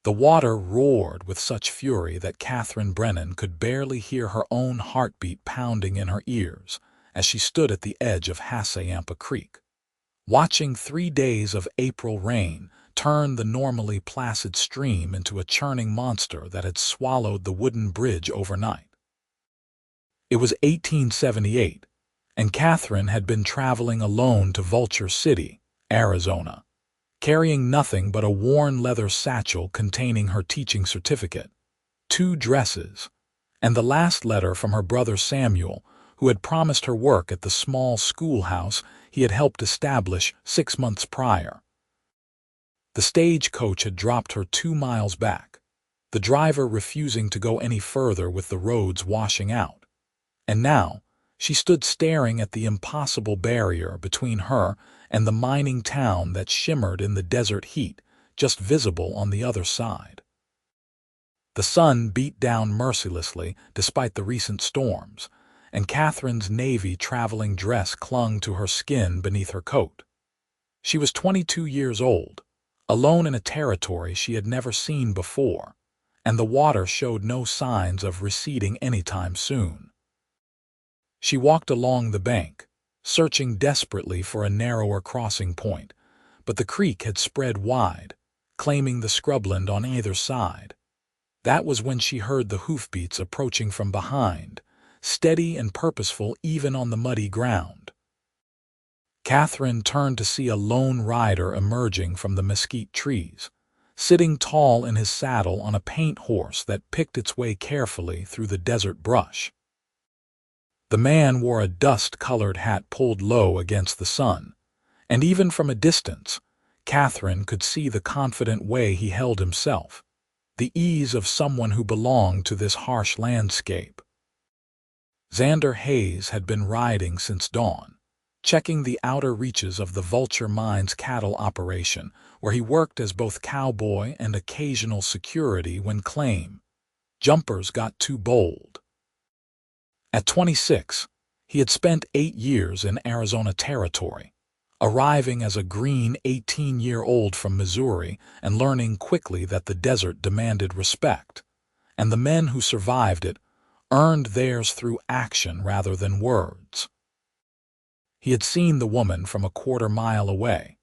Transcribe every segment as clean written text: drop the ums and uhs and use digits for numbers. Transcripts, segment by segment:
The water roared with such fury that Katherine Brennan could barely hear her own heartbeat pounding in her ears as she stood at the edge of Hassayampa Creek, watching 3 days of April rain turn the normally placid stream into a churning monster that had swallowed the wooden bridge overnight. It was 1878, and Katherine had been traveling alone to Vulture City, Arizona, carrying nothing but a worn leather satchel containing her teaching certificate, 2 dresses, and the last letter from her brother Samuel, who had promised her work at the small schoolhouse he had helped establish 6 months prior. The stagecoach had dropped her 2 miles back, the driver refusing to go any further with the roads washing out. And now, she stood staring at the impossible barrier between her and the mining town that shimmered in the desert heat, just visible on the other side. The sun beat down mercilessly despite the recent storms, and Katherine's navy traveling dress clung to her skin beneath her coat. She was 22 years old, alone in a territory she had never seen before, and the water showed no signs of receding anytime soon. She walked along the bank, searching desperately for a narrower crossing point, but the creek had spread wide, claiming the scrubland on either side. That was when she heard the hoofbeats approaching from behind, steady and purposeful even on the muddy ground. Katherine turned to see a lone rider emerging from the mesquite trees, sitting tall in his saddle on a paint horse that picked its way carefully through the desert brush. The man wore a dust-colored hat pulled low against the sun, and even from a distance, Katherine could see the confident way he held himself, the ease of someone who belonged to this harsh landscape. Xander Hayes had been riding since dawn, checking the outer reaches of the Vulture Mine's cattle operation, where he worked as both cowboy and occasional security when claim jumpers got too bold. At 26, he had spent 8 years in Arizona Territory, arriving as a green 18-year-old from Missouri and learning quickly that the desert demanded respect, and the men who survived it earned theirs through action rather than words. He had seen the woman from a quarter-mile away,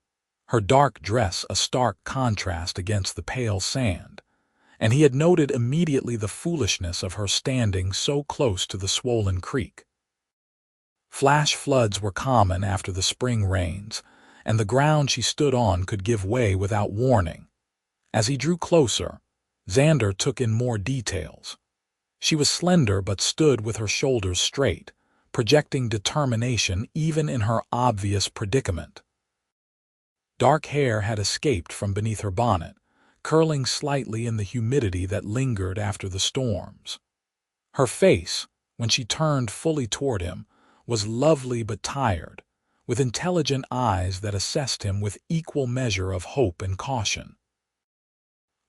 her dark dress a stark contrast against the pale sand, and he had noted immediately the foolishness of her standing so close to the swollen creek. Flash floods were common after the spring rains, and the ground she stood on could give way without warning. As he drew closer, Xander took in more details. She was slender but stood with her shoulders straight, projecting determination even in her obvious predicament. Dark hair had escaped from beneath her bonnet, curling slightly in the humidity that lingered after the storms. Her face, when she turned fully toward him, was lovely but tired, with intelligent eyes that assessed him with equal measure of hope and caution.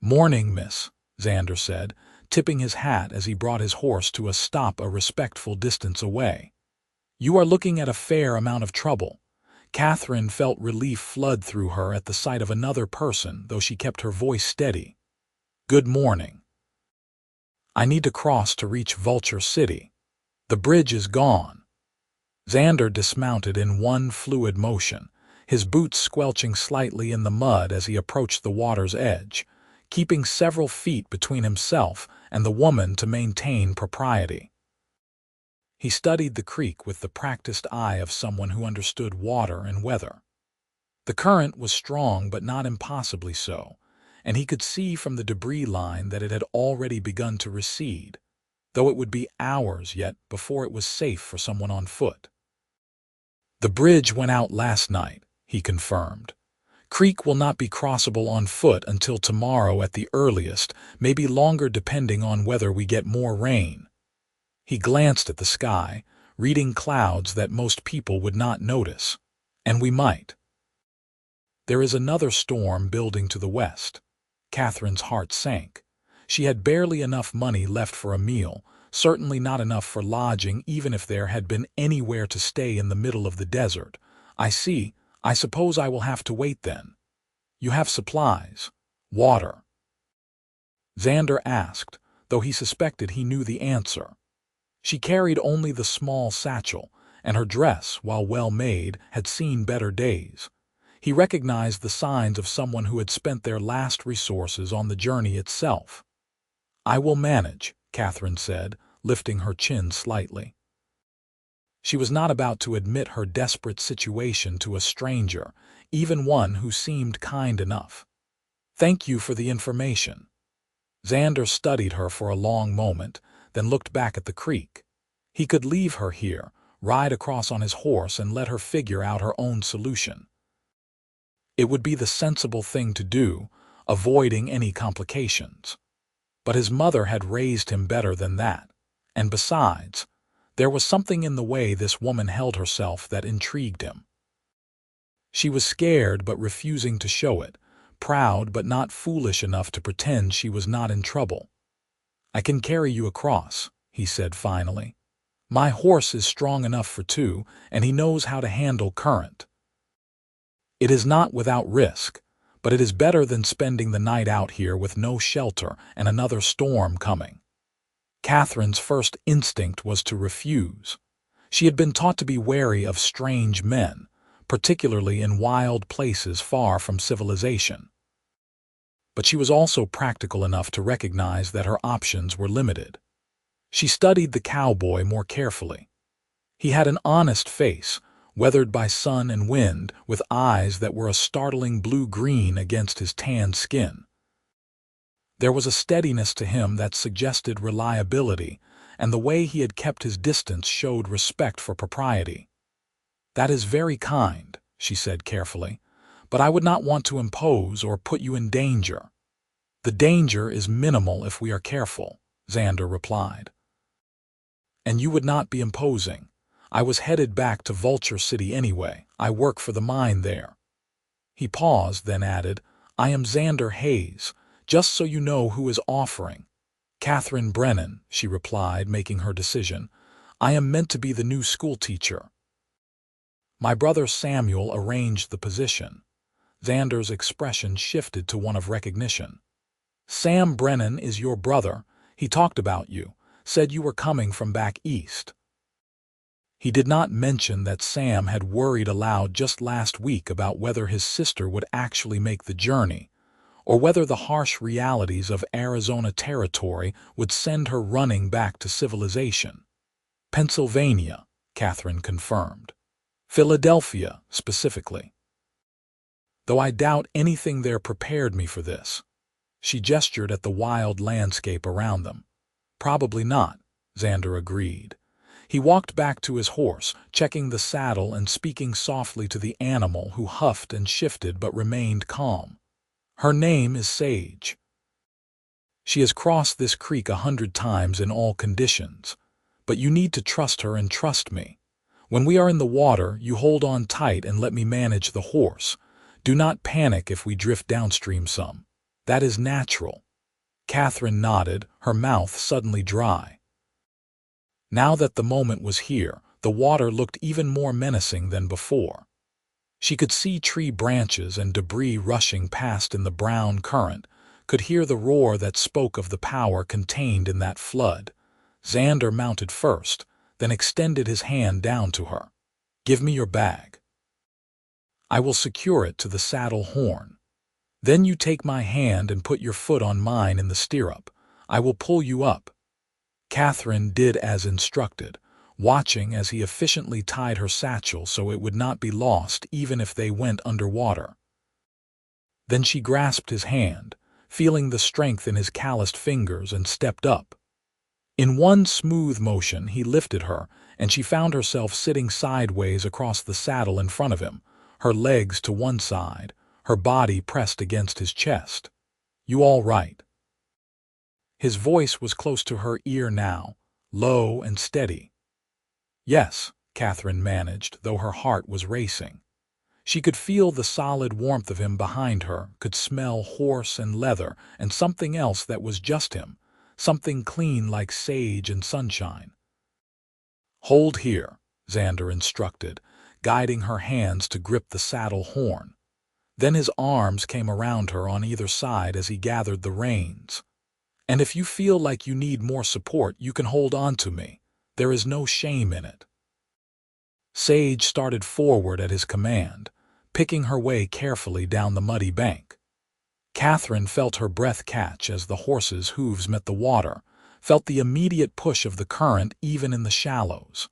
"Morning, miss," Xander said, tipping his hat as he brought his horse to a stop a respectful distance away. "You are looking at a fair amount of trouble." Katherine felt relief flood through her at the sight of another person, though she kept her voice steady. "Good morning. I need to cross to reach Vulture City. The bridge is gone." Xander dismounted in one fluid motion, his boots squelching slightly in the mud as he approached the water's edge, keeping several feet between himself and the woman to maintain propriety. He studied the creek with the practiced eye of someone who understood water and weather. The current was strong but not impossibly so, and he could see from the debris line that it had already begun to recede, though it would be hours yet before it was safe for someone on foot. "The bridge went out last night," he confirmed. "Creek will not be crossable on foot until tomorrow at the earliest, maybe longer depending on whether we get more rain." He glanced at the sky, reading clouds that most people would not notice. "And we might." "There is another storm building to the west." Katherine's heart sank. She had barely enough money left for a meal, certainly not enough for lodging even if there had been anywhere to stay in the middle of the desert. "I see. I suppose I will have to wait then." "You have supplies. Water." Xander asked, though he suspected he knew the answer. She carried only the small satchel, and her dress, while well made, had seen better days. He recognized the signs of someone who had spent their last resources on the journey itself. "I will manage," Katherine said, lifting her chin slightly. She was not about to admit her desperate situation to a stranger, even one who seemed kind enough. "Thank you for the information." Xander studied her for a long moment, then looked back at the creek. He could leave her here, ride across on his horse, and let her figure out her own solution. It would be the sensible thing to do, avoiding any complications. But his mother had raised him better than that, and besides, there was something in the way this woman held herself that intrigued him. She was scared but refusing to show it, proud but not foolish enough to pretend she was not in trouble. "I can carry you across," he said finally. "My horse is strong enough for two, and he knows how to handle current. It is not without risk, but it is better than spending the night out here with no shelter and another storm coming." Katherine's first instinct was to refuse. She had been taught to be wary of strange men, particularly in wild places far from civilization. But she was also practical enough to recognize that her options were limited. She studied the cowboy more carefully. He had an honest face, weathered by sun and wind, with eyes that were a startling blue-green against his tanned skin. There was a steadiness to him that suggested reliability, and the way he had kept his distance showed respect for propriety. "That is very kind," she said carefully, "but I would not want to impose or put you in danger." "The danger is minimal if we are careful," Xander replied. "And you would not be imposing. I was headed back to Vulture City anyway. I work for the mine there." He paused, then added, "I am Xander Hayes, just so you know who is offering." "Katherine Brennan," she replied, making her decision. "I am meant to be the new schoolteacher. My brother Samuel arranged the position." Xander's expression shifted to one of recognition. "Sam Brennan is your brother. He talked about you, said you were coming from back east." He did not mention that Sam had worried aloud just last week about whether his sister would actually make the journey, or whether the harsh realities of Arizona territory would send her running back to civilization. "Pennsylvania," Katherine confirmed. "Philadelphia, specifically. Though I doubt anything there prepared me for this." She gestured at the wild landscape around them. "Probably not," Xander agreed. He walked back to his horse, checking the saddle and speaking softly to the animal, who huffed and shifted but remained calm. "Her name is Sage. She has crossed this creek 100 times in all conditions, but you need to trust her and trust me. When we are in the water, you hold on tight and let me manage the horse. Do not panic if we drift downstream some. That is natural." Katherine nodded, her mouth suddenly dry. Now that the moment was here, the water looked even more menacing than before. She could see tree branches and debris rushing past in the brown current, could hear the roar that spoke of the power contained in that flood. Xander mounted first, then extended his hand down to her. "Give me your bag. I will secure it to the saddle horn. Then you take my hand and put your foot on mine in the stirrup. I will pull you up." Katherine did as instructed, watching as he efficiently tied her satchel so it would not be lost even if they went underwater. Then she grasped his hand, feeling the strength in his calloused fingers, and stepped up. In one smooth motion he lifted her, and she found herself sitting sideways across the saddle in front of him, her legs to one side, her body pressed against his chest. "You all right?" His voice was close to her ear now, low and steady. "Yes," Katherine managed, though her heart was racing. She could feel the solid warmth of him behind her, could smell horse and leather and something else that was just him, something clean like sage and sunshine. "Hold here," Xander instructed, guiding her hands to grip the saddle horn. Then his arms came around her on either side as he gathered the reins. And if you feel like you need more support, you can hold on to me. There is no shame in it." Sage started forward at his command, picking her way carefully down the muddy bank. Katherine felt her breath catch as the horse's hooves met the water, felt the immediate push of the current even in the shallows.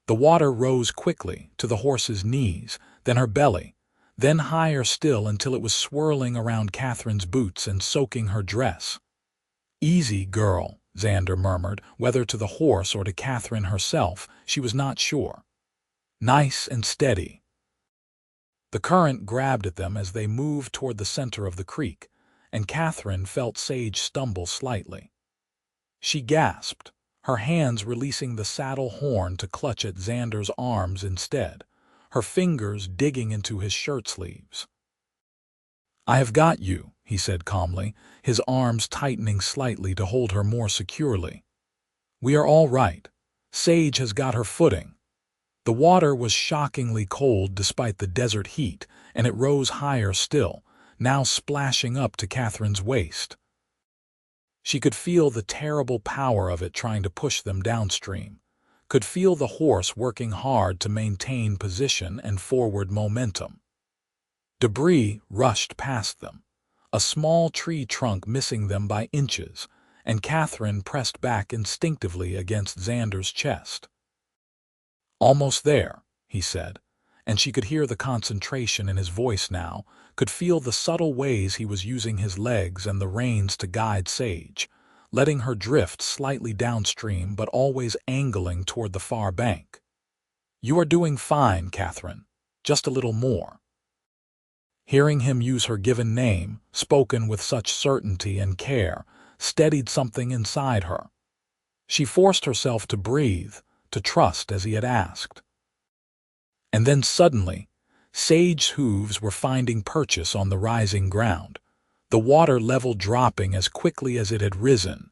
The water rose quickly to the horse's knees, then her belly, then higher still until it was swirling around Katherine's boots and soaking her dress. "Easy, girl," Xander murmured, whether to the horse or to Katherine herself, she was not sure. "Nice and steady." The current grabbed at them as they moved toward the center of the creek, and Katherine felt Sage stumble slightly. She gasped, her hands releasing the saddle horn to clutch at Xander's arms instead, her fingers digging into his shirt sleeves. "I have got you," he said calmly, his arms tightening slightly to hold her more securely. "We are all right. Sage has got her footing." The water was shockingly cold despite the desert heat, and it rose higher still, now splashing up to Katherine's waist. She could feel the terrible power of it trying to push them downstream, could feel the horse working hard to maintain position and forward momentum. Debris rushed past them, a small tree trunk missing them by inches, and Katherine pressed back instinctively against Xander's chest. "Almost there," he said, and she could hear the concentration in his voice now, could feel the subtle ways he was using his legs and the reins to guide Sage, letting her drift slightly downstream but always angling toward the far bank. "You are doing fine, Katherine. Just a little more." Hearing him use her given name, spoken with such certainty and care, steadied something inside her. She forced herself to breathe, to trust as he had asked. And then suddenly, Sage's hooves were finding purchase on the rising ground, the water level dropping as quickly as it had risen,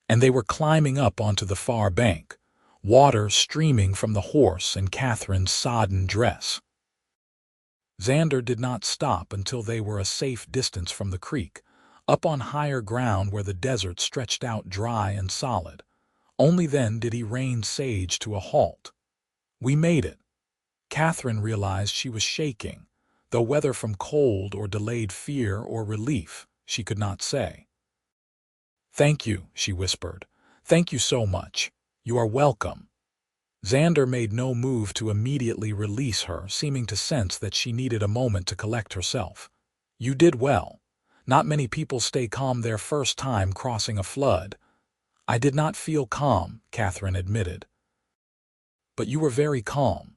and they were climbing up onto the far bank, water streaming from the horse and Katherine's sodden dress. Xander did not stop until they were a safe distance from the creek, up on higher ground where the desert stretched out dry and solid. Only then did he rein Sage to a halt. "We made it." Katherine realized she was shaking, though whether from cold or delayed fear or relief, she could not say. "Thank you," she whispered. "Thank you so much. You are welcome." Xander made no move to immediately release her, seeming to sense that she needed a moment to collect herself. "You did well. Not many people stay calm their first time crossing a flood." "I did not feel calm," Katherine admitted. "But you were very calm.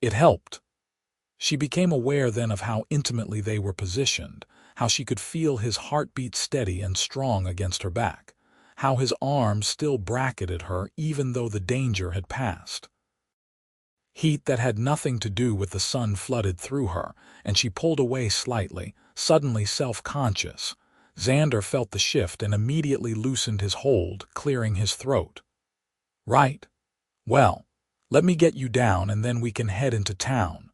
It helped." She became aware then of how intimately they were positioned, how she could feel his heartbeat steady and strong against her back, how his arms still bracketed her even though the danger had passed. Heat that had nothing to do with the sun flooded through her, and she pulled away slightly, suddenly self-conscious. Xander felt the shift and immediately loosened his hold, clearing his throat. "Right. Well, let me get you down and then we can head into town.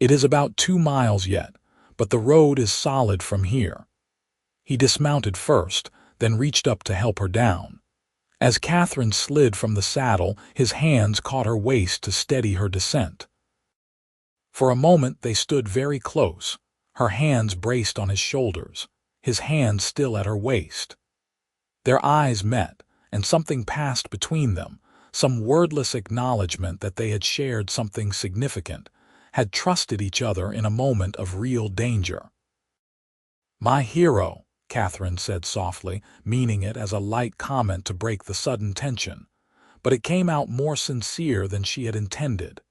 It is about 2 miles yet, but the road is solid from here." He dismounted first, then reached up to help her down. As Katherine slid from the saddle, his hands caught her waist to steady her descent. For a moment they stood very close, her hands braced on his shoulders, his hands still at her waist. Their eyes met, and something passed between them, some wordless acknowledgement that they had shared something significant, had trusted each other in a moment of real danger. "My hero," Katherine said softly, meaning it as a light comment to break the sudden tension. But it came out more sincere than she had intended.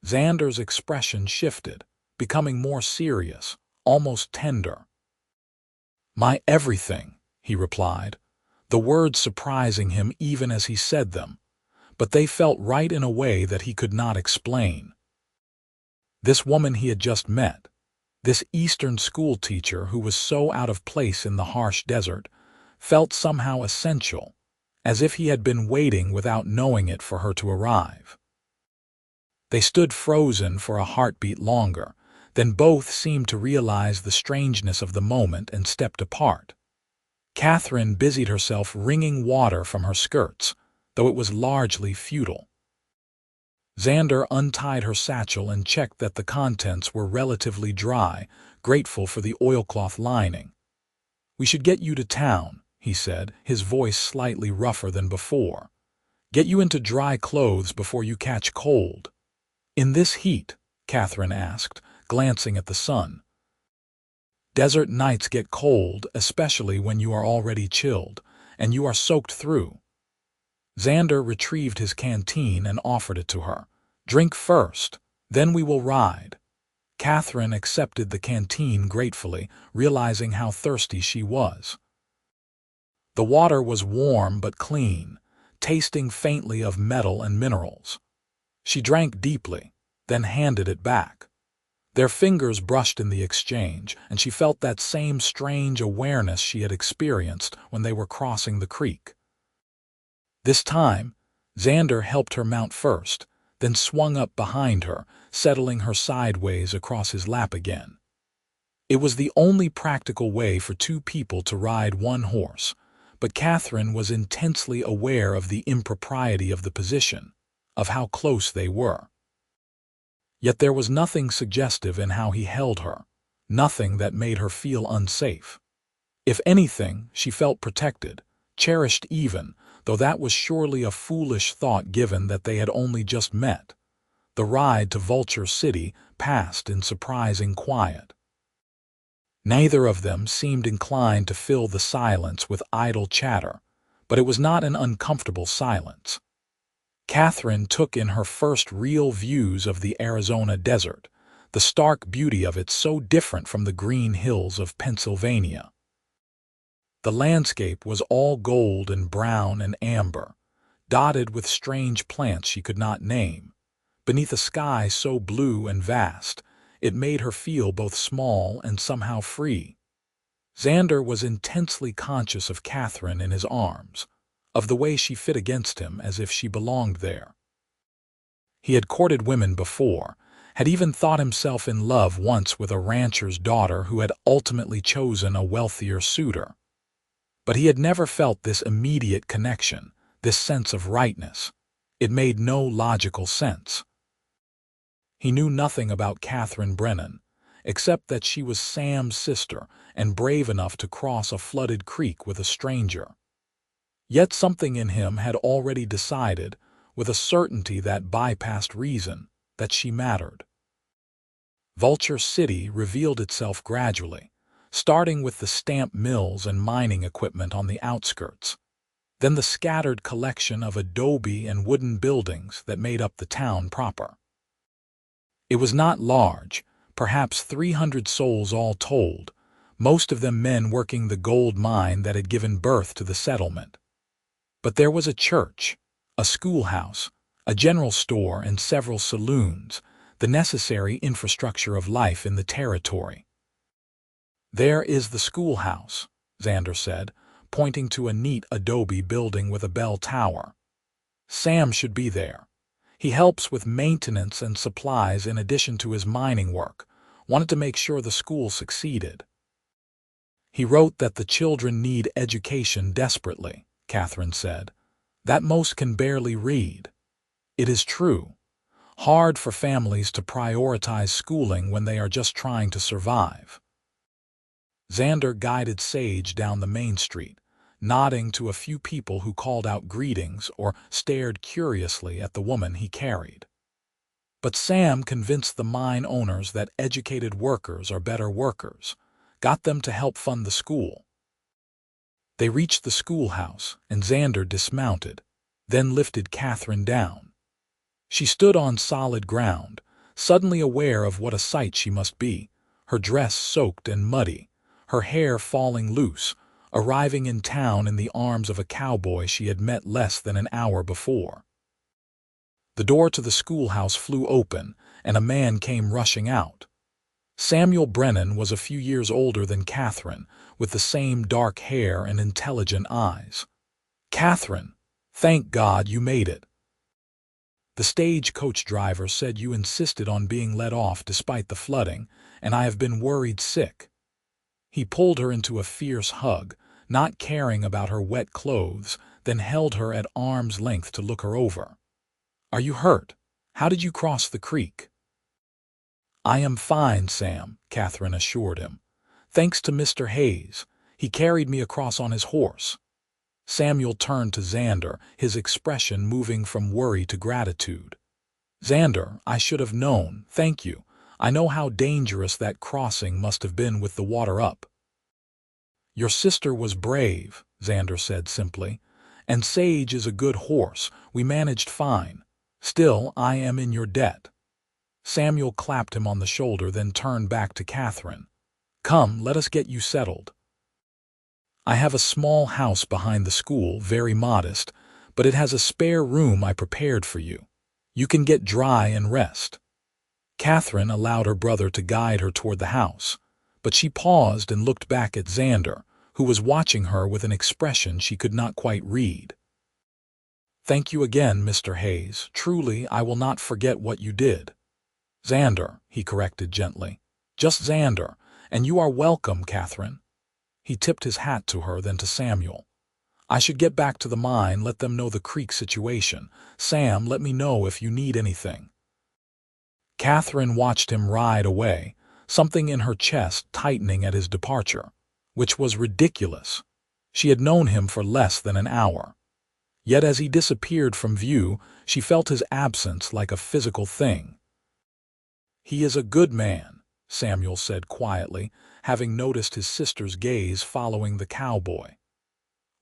Xander's expression shifted, becoming more serious, almost tender. "My everything," he replied, the words surprising him even as he said them, but they felt right in a way that he could not explain. This woman he had just met, this Eastern schoolteacher who was so out of place in the harsh desert, felt somehow essential, as if he had been waiting without knowing it for her to arrive. They stood frozen for a heartbeat longer, then both seemed to realize the strangeness of the moment and stepped apart. Katherine busied herself wringing water from her skirts, though it was largely futile. Xander untied her satchel and checked that the contents were relatively dry, grateful for the oilcloth lining. "We should get you to town," he said, his voice slightly rougher than before. "Get you into dry clothes before you catch cold." "In this heat?" Katherine asked, glancing at the sun. "Desert nights get cold, especially when you are already chilled, and you are soaked through." Xander retrieved his canteen and offered it to her. "Drink first, then we will ride." Katherine accepted the canteen gratefully, realizing how thirsty she was. The water was warm but clean, tasting faintly of metal and minerals. She drank deeply, then handed it back. Their fingers brushed in the exchange, and she felt that same strange awareness she had experienced when they were crossing the creek. This time, Xander helped her mount first, then swung up behind her, settling her sideways across his lap again. It was the only practical way for two people to ride one horse, but Katherine was intensely aware of the impropriety of the position, of how close they were. Yet there was nothing suggestive in how he held her, nothing that made her feel unsafe. If anything, she felt protected, cherished even, though that was surely a foolish thought given that they had only just met. The ride to Vulture City passed in surprising quiet. Neither of them seemed inclined to fill the silence with idle chatter, but it was not an uncomfortable silence. Katherine took in her first real views of the Arizona desert, the stark beauty of it so different from the green hills of Pennsylvania. The landscape was all gold and brown and amber, dotted with strange plants she could not name. Beneath a sky so blue and vast, it made her feel both small and somehow free. Xander was intensely conscious of Katherine in his arms, of the way she fit against him as if she belonged there. He had courted women before, had even thought himself in love once with a rancher's daughter who had ultimately chosen a wealthier suitor. But he had never felt this immediate connection, this sense of rightness. It made no logical sense. He knew nothing about Katherine Brennan, except that she was Sam's sister and brave enough to cross a flooded creek with a stranger. Yet something in him had already decided, with a certainty that bypassed reason, that she mattered. Vulture City revealed itself gradually, starting with the stamp mills and mining equipment on the outskirts, then the scattered collection of adobe and wooden buildings that made up the town proper. It was not large, perhaps 300 souls all told, most of them men working the gold mine that had given birth to the settlement. But there was a church, a schoolhouse, a general store, and several saloons, the necessary infrastructure of life in the territory. "There is the schoolhouse," Xander said, pointing to a neat adobe building with a bell tower. "Sam should be there. He helps with maintenance and supplies in addition to his mining work, wanted to make sure the school succeeded." "He wrote that the children need education desperately," Katherine said. "That most can barely read." "It is true. Hard for families to prioritize schooling when they are just trying to survive." Xander guided Sage down the main street, nodding to a few people who called out greetings or stared curiously at the woman he carried. But Sam convinced the mine owners that educated workers are better workers, got them to help fund the school. They reached the schoolhouse, and Xander dismounted, then lifted Katherine down. She stood on solid ground, suddenly aware of what a sight she must be, her dress soaked and muddy, her hair falling loose, arriving in town in the arms of a cowboy she had met less than an hour before. The door to the schoolhouse flew open, and a man came rushing out. Samuel Brennan was a few years older than Katherine, with the same dark hair and intelligent eyes. "Katherine, thank God you made it. The stagecoach driver said you insisted on being let off despite the flooding, and I have been worried sick." He pulled her into a fierce hug, not caring about her wet clothes, then held her at arm's length to look her over. "Are you hurt? How did you cross the creek?" "I am fine, Sam," Katherine assured him. "Thanks to Mr. Hayes. He carried me across on his horse." Samuel turned to Xander, his expression moving from worry to gratitude. "Xander, I should have known. Thank you. I know how dangerous that crossing must have been with the water up." "Your sister was brave," Xander said simply. "And Sage is a good horse. We managed fine. Still, I am in your debt." Samuel clapped him on the shoulder, then turned back to Katherine. "Come, let us get you settled. I have a small house behind the school, very modest, but it has a spare room I prepared for you. You can get dry and rest." Katherine allowed her brother to guide her toward the house, but she paused and looked back at Xander, who was watching her with an expression she could not quite read. "Thank you again, Mr. Hayes. Truly, I will not forget what you did." "Xander," he corrected gently. "Just Xander, and you are welcome, Katherine." He tipped his hat to her, then to Samuel. "I should get back to the mine, let them know the creek situation. Sam, let me know if you need anything." Katherine watched him ride away, something in her chest tightening at his departure, which was ridiculous. She had known him for less than an hour. Yet as he disappeared from view, she felt his absence like a physical thing. "He is a good man," Samuel said quietly, having noticed his sister's gaze following the cowboy.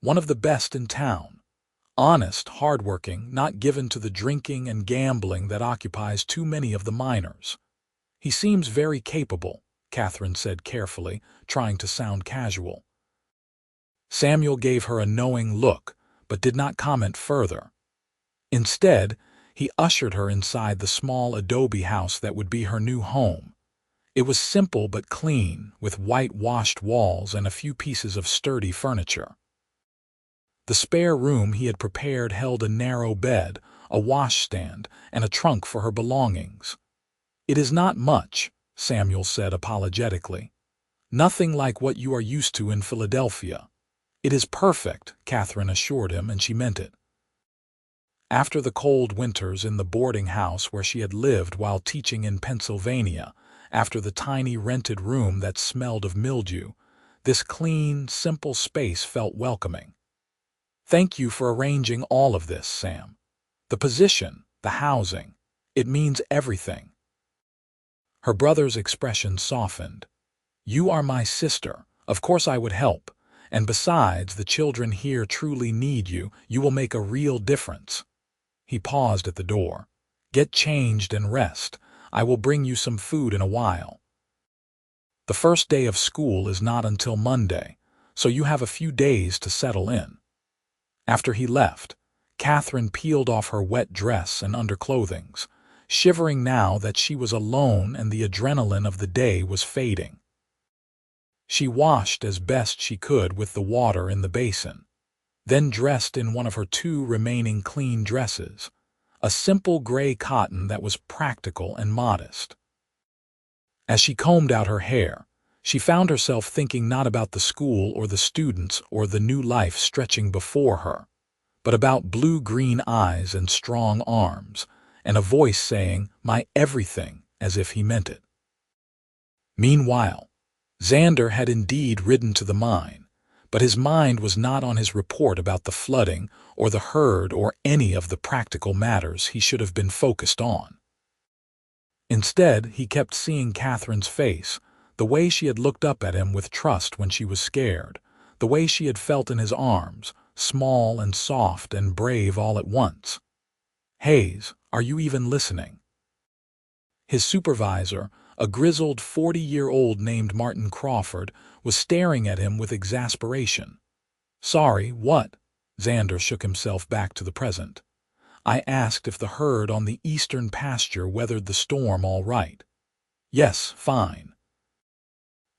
"One of the best in town. Honest, hardworking, not given to the drinking and gambling that occupies too many of the miners." "He seems very capable," Katherine said carefully, trying to sound casual. Samuel gave her a knowing look, but did not comment further. Instead, he ushered her inside the small adobe house that would be her new home. It was simple but clean, with whitewashed walls and a few pieces of sturdy furniture. The spare room he had prepared held a narrow bed, a washstand, and a trunk for her belongings. "It is not much," Samuel said apologetically. "Nothing like what you are used to in Philadelphia." "It is perfect," Katherine assured him, and she meant it. After the cold winters in the boarding house where she had lived while teaching in Pennsylvania, after the tiny rented room that smelled of mildew, this clean, simple space felt welcoming. "Thank you for arranging all of this, Sam. The position, the housing, it means everything." Her brother's expression softened. "You are my sister. Of course I would help. And besides, the children here truly need you. You will make a real difference." He paused at the door. "Get changed and rest. I will bring you some food in a while. The first day of school is not until Monday, so you have a few days to settle in." After he left, Katherine peeled off her wet dress and underclothings, shivering now that she was alone and the adrenaline of the day was fading. She washed as best she could with the water in the basin, then dressed in one of her 2 remaining clean dresses, a simple gray cotton that was practical and modest. As she combed out her hair, she found herself thinking not about the school or the students or the new life stretching before her, but about blue-green eyes and strong arms, and a voice saying, "My everything," as if he meant it. Meanwhile, Xander had indeed ridden to the mine, but his mind was not on his report about the flooding or the herd or any of the practical matters he should have been focused on. Instead, he kept seeing Katherine's face, the way she had looked up at him with trust when she was scared, the way she had felt in his arms, small and soft and brave all at once. "Hayes, are you even listening?" His supervisor, a grizzled 40-year-old named Martin Crawford, was staring at him with exasperation. "Sorry, what?" Xander shook himself back to the present. "I asked if the herd on the eastern pasture weathered the storm all right." "Yes, fine.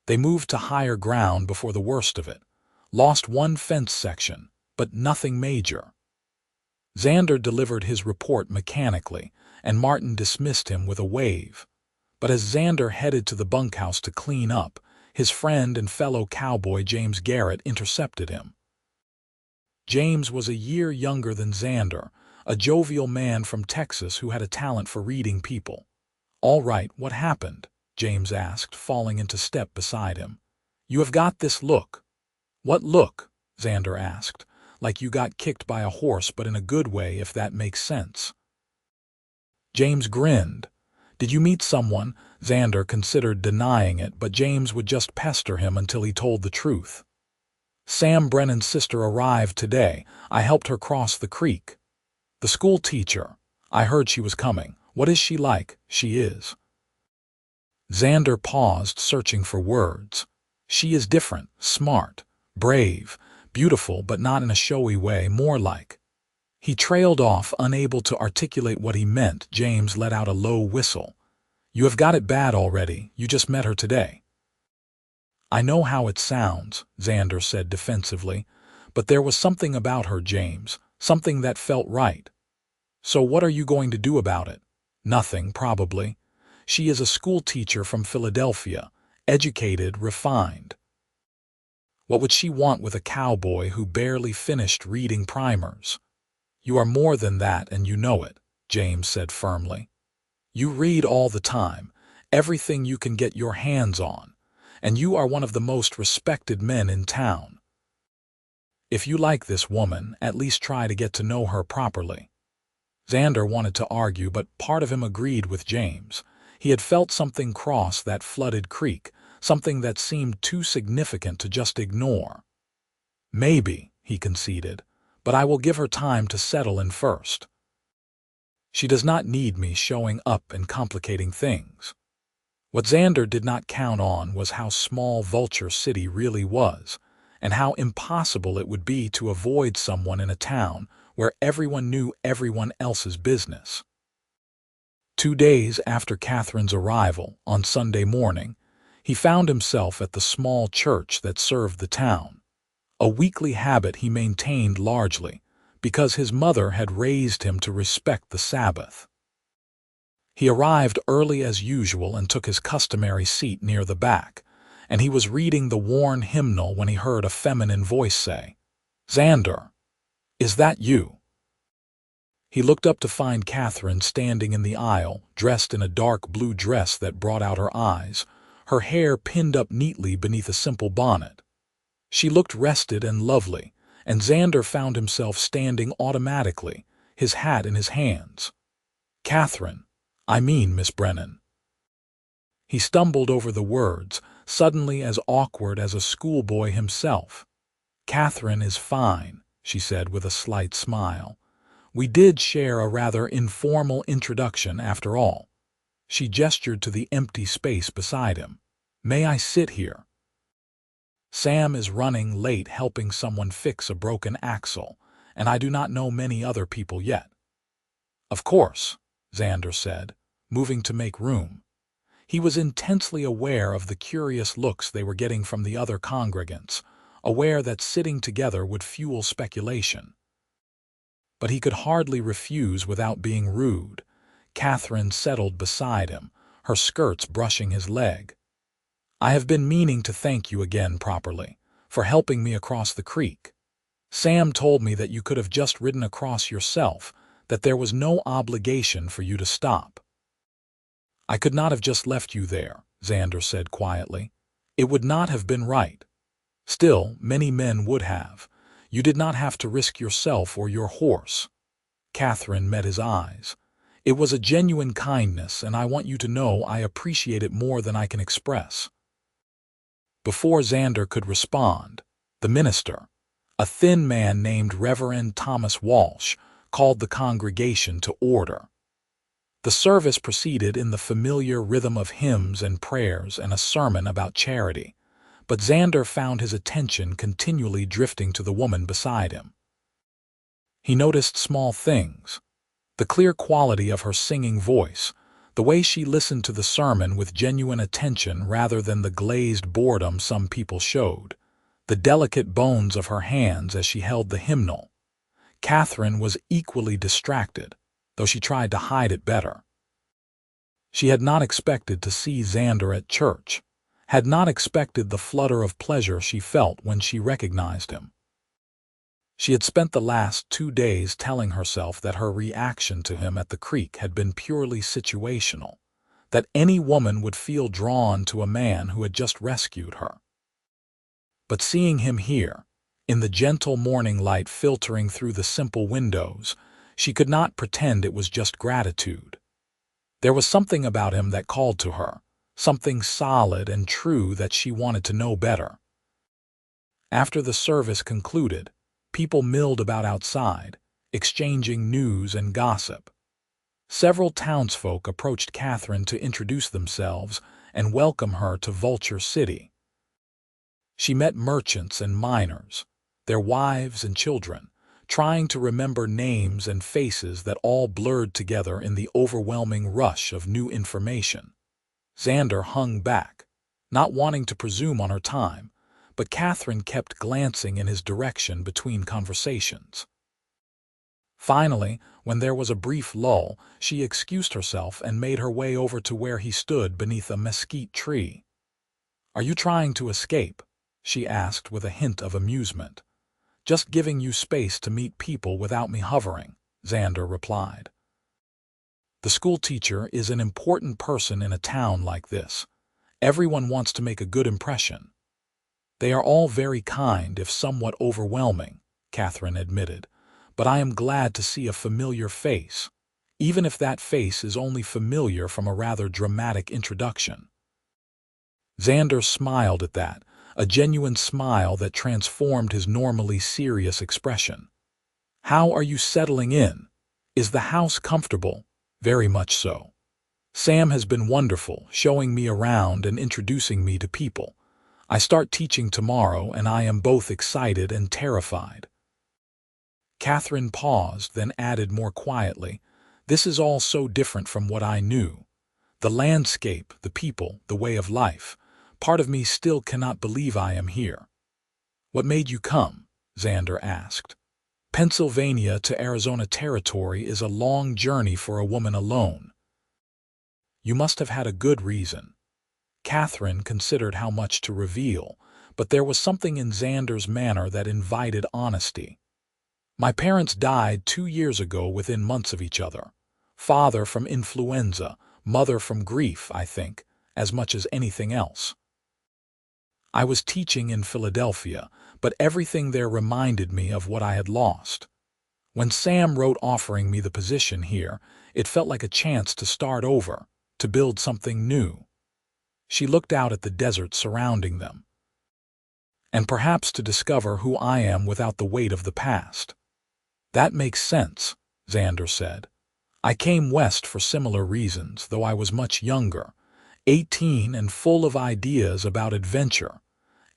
They moved to higher ground before the worst of it. Lost one fence section, but nothing major." Xander delivered his report mechanically, and Martin dismissed him with a wave. But as Xander headed to the bunkhouse to clean up, His friend and fellow cowboy James Garrett intercepted him. James was a year younger than Xander, a jovial man from Texas who had a talent for reading people. "All right, what happened?" James asked, falling into step beside him. "You have got this look." "What look?" Xander asked. "Like you got kicked by a horse, but in a good way, if that makes sense." James grinned. "Did you meet someone?" Xander considered denying it, but James would just pester him until he told the truth. "Sam Brennan's sister arrived today. I helped her cross the creek." "The school teacher. I heard she was coming. What is she like?" "She is." Xander paused, searching for words. "She is different, smart, brave, beautiful, but not in a showy way, more like—" He trailed off, unable to articulate what he meant. James let out a low whistle. "You have got it bad already. You just met her today." "I know how it sounds," Xander said defensively, "but there was something about her, James, something that felt right." "So what are you going to do about it?" "Nothing, probably. She is a school teacher from Philadelphia, educated, refined. What would she want with a cowboy who barely finished reading primers?" "You are more than that, and you know it," James said firmly. "You read all the time, everything you can get your hands on, and you are one of the most respected men in town. If you like this woman, at least try to get to know her properly." Xander wanted to argue, but part of him agreed with James. He had felt something cross that flooded creek, something that seemed too significant to just ignore. "Maybe," he conceded, "but I will give her time to settle in first. She does not need me showing up and complicating things." What Xander did not count on was how small Vulture City really was, and how impossible it would be to avoid someone in a town where everyone knew everyone else's business. 2 days after Catherine's arrival, on Sunday morning, he found himself at the small church that served the town, a weekly habit he maintained largely because his mother had raised him to respect the Sabbath. He arrived early as usual and took his customary seat near the back, and he was reading the worn hymnal when he heard a feminine voice say, "Xander, is that you?" He looked up to find Katherine standing in the aisle, dressed in a dark blue dress that brought out her eyes, her hair pinned up neatly beneath a simple bonnet. She looked rested and lovely, and Xander found himself standing automatically, his hat in his hands. "Katherine, I mean Miss Brennan." He stumbled over the words, suddenly as awkward as a schoolboy himself. "Katherine is fine," she said with a slight smile. "We did share a rather informal introduction after all." She gestured to the empty space beside him. "May I sit here?" "Sam is running late helping someone fix a broken axle, and I do not know many other people yet." "Of course," Xander said, moving to make room. He was intensely aware of the curious looks they were getting from the other congregants, aware that sitting together would fuel speculation. But he could hardly refuse without being rude. Katherine settled beside him, her skirts brushing his leg. "I have been meaning to thank you again properly, for helping me across the creek. Sam told me that you could have just ridden across yourself, that there was no obligation for you to stop." "I could not have just left you there," Xander said quietly. "It would not have been right. Still, many men would have. You did not have to risk yourself or your horse." Katherine met his eyes. "It was a genuine kindness, and I want you to know I appreciate it more than I can express." Before Xander could respond, the minister, a thin man named Reverend Thomas Walsh, called the congregation to order. The service proceeded in the familiar rhythm of hymns and prayers and a sermon about charity, but Xander found his attention continually drifting to the woman beside him. He noticed small things: the clear quality of her singing voice, the way she listened to the sermon with genuine attention rather than the glazed boredom some people showed, the delicate bones of her hands as she held the hymnal. Katherine was equally distracted, though she tried to hide it better. She had not expected to see Xander at church. had not expected the flutter of pleasure she felt when she recognized him. She had spent the last 2 days telling herself that her reaction to him at the creek had been purely situational, that any woman would feel drawn to a man who had just rescued her. But seeing him here, in the gentle morning light filtering through the simple windows, she could not pretend it was just gratitude. There was something about him that called to her, something solid and true that she wanted to know better. After the service concluded, people milled about outside, exchanging news and gossip. Several townsfolk approached Katherine to introduce themselves and welcome her to Vulture City. She met merchants and miners, their wives and children, trying to remember names and faces that all blurred together in the overwhelming rush of new information. Xander hung back, not wanting to presume on her time, but Katherine kept glancing in his direction between conversations. Finally, when there was a brief lull, she excused herself and made her way over to where he stood beneath a mesquite tree. "Are you trying to escape?" she asked with a hint of amusement. "Just giving you space to meet people without me hovering," Xander replied. The schoolteacher is an important person in a town like this. Everyone wants to make a good impression. "They are all very kind, if somewhat overwhelming," Katherine admitted, "but I am glad to see a familiar face, even if that face is only familiar from a rather dramatic introduction." Xander smiled at that, a genuine smile that transformed his normally serious expression. "How are you settling in? Is the house comfortable?" "Very much so. Sam has been wonderful, showing me around and introducing me to people. I start teaching tomorrow, and I am both excited and terrified." Katherine paused, then added more quietly, "This is all so different from what I knew. The landscape, the people, the way of life. Part of me still cannot believe I am here." "What made you come?" Xander asked. "Pennsylvania to Arizona territory is a long journey for a woman alone." "You must have had a good reason." Katherine considered how much to reveal, but there was something in Xander's manner that invited honesty. "My parents died 2 years ago within months of each other. Father from influenza, mother from grief, I think, as much as anything else. I was teaching in Philadelphia, but everything there reminded me of what I had lost. When Sam wrote offering me the position here, it felt like a chance to start over, to build something new." She looked out at the desert surrounding them. "And perhaps to discover who I am without the weight of the past." "That makes sense," Xander said. "I came west for similar reasons, though I was much younger, 18 and full of ideas about adventure.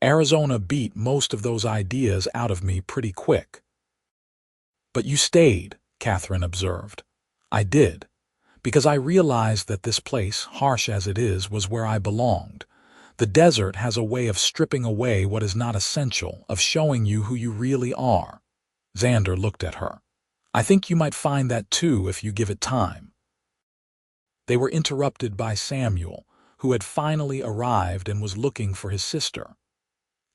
Arizona beat most of those ideas out of me pretty quick." "But you stayed," Katherine observed. "I did, because I realized that this place, harsh as it is, was where I belonged. The desert has a way of stripping away what is not essential, of showing you who you really are." Xander looked at her. "I think you might find that too if you give it time." They were interrupted by Samuel, who had finally arrived and was looking for his sister.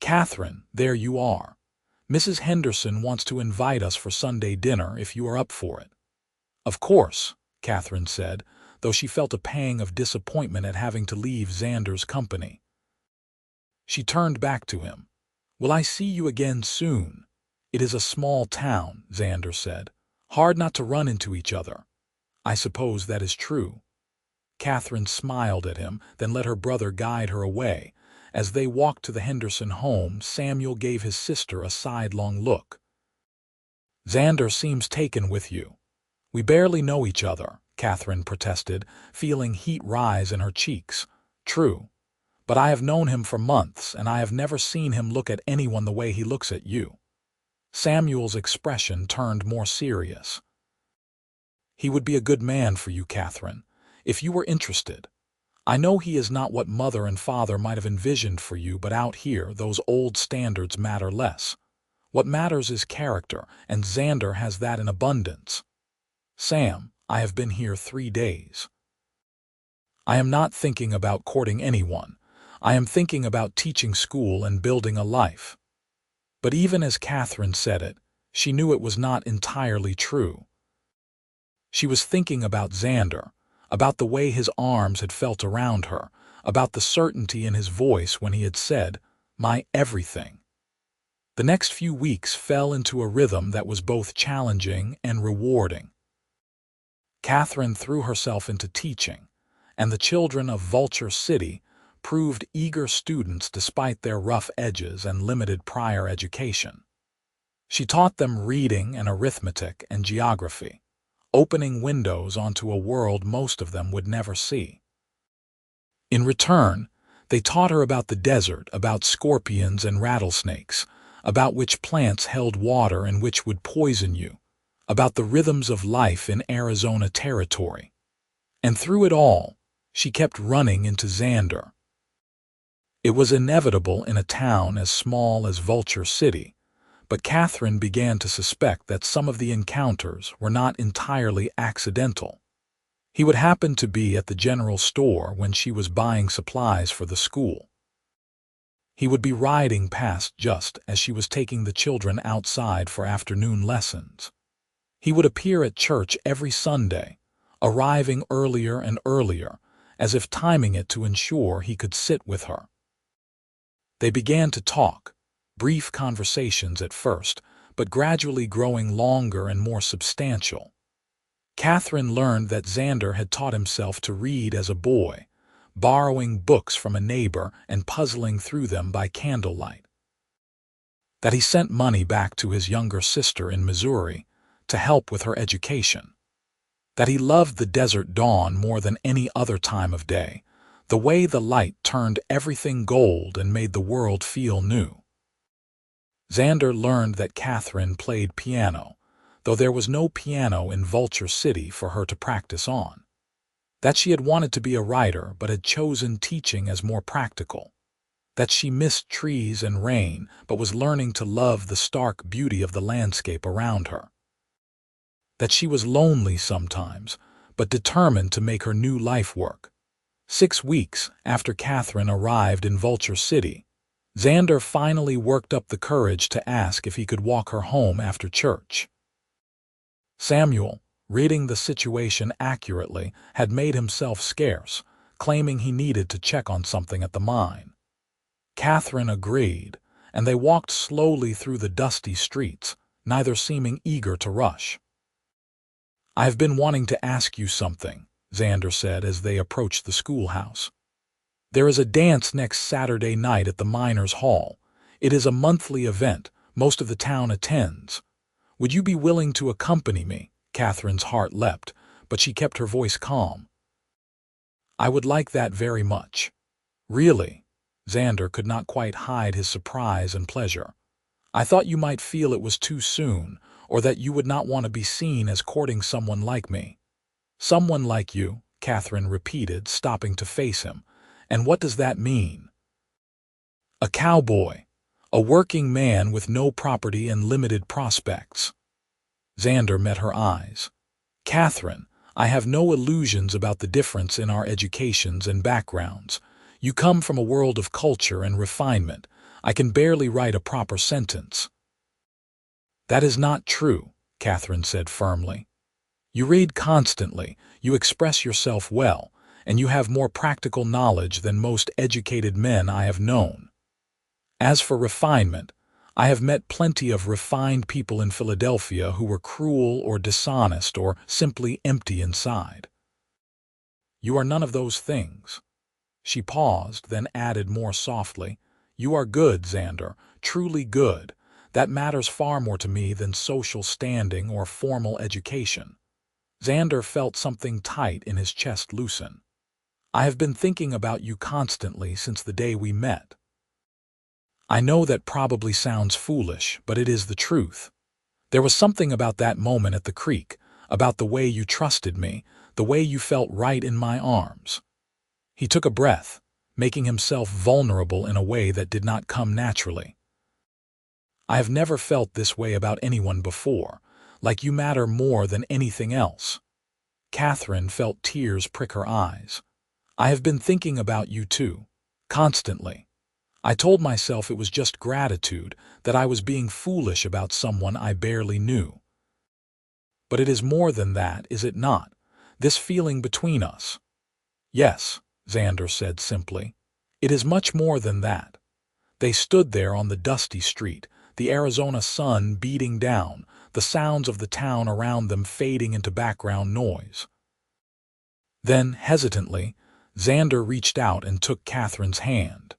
"Katherine, there you are. Mrs. Henderson wants to invite us for Sunday dinner if you are up for it." "Of course," Katherine said, though she felt a pang of disappointment at having to leave Xander's company. She turned back to him. "Will I see you again soon?" "It is a small town," Xander said. "Hard not to run into each other." "I suppose that is true." Katherine smiled at him, then let her brother guide her away. As they walked to the Henderson home, Samuel gave his sister a sidelong look. "Xander seems taken with you." "We barely know each other," Katherine protested, feeling heat rise in her cheeks. "True. But I have known him for months, and I have never seen him look at anyone the way he looks at you." Samuel's expression turned more serious. "He would be a good man for you, Katherine, if you were interested. I know he is not what mother and father might have envisioned for you, but out here those old standards matter less. What matters is character, and Xander has that in abundance. Sam, I have been here 3 days. I am not thinking about courting anyone. I am thinking about teaching school and building a life." But even as Katherine said it, she knew it was not entirely true. She was thinking about Xander, about the way his arms had felt around her, about the certainty in his voice when he had said, "My everything." The next few weeks fell into a rhythm that was both challenging and rewarding. Katherine threw herself into teaching, and the children of Vulture City proved eager students despite their rough edges and limited prior education. She taught them reading and arithmetic and geography, opening windows onto a world most of them would never see. In return, they taught her about the desert, about scorpions and rattlesnakes, about which plants held water and which would poison you, about the rhythms of life in Arizona territory. And through it all, she kept running into Xander. It was inevitable in a town as small as Vulture City, but Katherine began to suspect that some of the encounters were not entirely accidental. He would happen to be at the general store when she was buying supplies for the school. He would be riding past just as she was taking the children outside for afternoon lessons. He would appear at church every Sunday, arriving earlier and earlier, as if timing it to ensure he could sit with her. They began to talk, brief conversations at first, but gradually growing longer and more substantial. Katherine learned that Xander had taught himself to read as a boy, borrowing books from a neighbor and puzzling through them by candlelight. That he sent money back to his younger sister in Missouri to help with her education. That he loved the desert dawn more than any other time of day, the way the light turned everything gold and made the world feel new. Xander learned that Katherine played piano, though there was no piano in Vulture City for her to practice on. That she had wanted to be a writer but had chosen teaching as more practical. That she missed trees and rain but was learning to love the stark beauty of the landscape around her. That she was lonely sometimes, but determined to make her new life work. 6 weeks after Katherine arrived in Vulture City, Xander finally worked up the courage to ask if he could walk her home after church. Samuel, reading the situation accurately, had made himself scarce, claiming he needed to check on something at the mine. Katherine agreed, and they walked slowly through the dusty streets, neither seeming eager to rush. "I've been wanting to ask you something," Xander said as they approached the schoolhouse. "There is a dance next Saturday night at the Miners' Hall. It is a monthly event. Most of the town attends. Would you be willing to accompany me?" Katherine's heart leapt, but she kept her voice calm. "I would like that very much." "Really?" Xander could not quite hide his surprise and pleasure. "I thought you might feel it was too soon, or that you would not want to be seen as courting someone like me." "Someone like you," Katherine repeated, stopping to face him. "And what does that mean?" "A cowboy. A working man with no property and limited prospects." Xander met her eyes. "Katherine, I have no illusions about the difference in our educations and backgrounds. You come from a world of culture and refinement. I can barely write a proper sentence." "That is not true," Katherine said firmly. "You read constantly, you express yourself well, and you have more practical knowledge than most educated men I have known. As for refinement, I have met plenty of refined people in Philadelphia who were cruel or dishonest or simply empty inside. You are none of those things." She paused, then added more softly, "You are good, Xander, truly good. That matters far more to me than social standing or formal education." Xander felt something tight in his chest loosen. "I have been thinking about you constantly since the day we met." "I know that probably sounds foolish, but it is the truth. There was something about that moment at the creek, about the way you trusted me, the way you felt right in my arms." He took a breath, making himself vulnerable in a way that did not come naturally. "I have never felt this way about anyone before, like you matter more than anything else." Katherine felt tears prick her eyes. "I have been thinking about you too." Constantly. I told myself it was just gratitude, that I was being foolish about someone I barely knew. But it is more than that, is it not? This feeling between us. Yes, Xander said simply. It is much more than that. They stood there on the dusty street, the Arizona sun beating down, the sounds of the town around them fading into background noise. Then, hesitantly, Xander reached out and took Katherine's hand.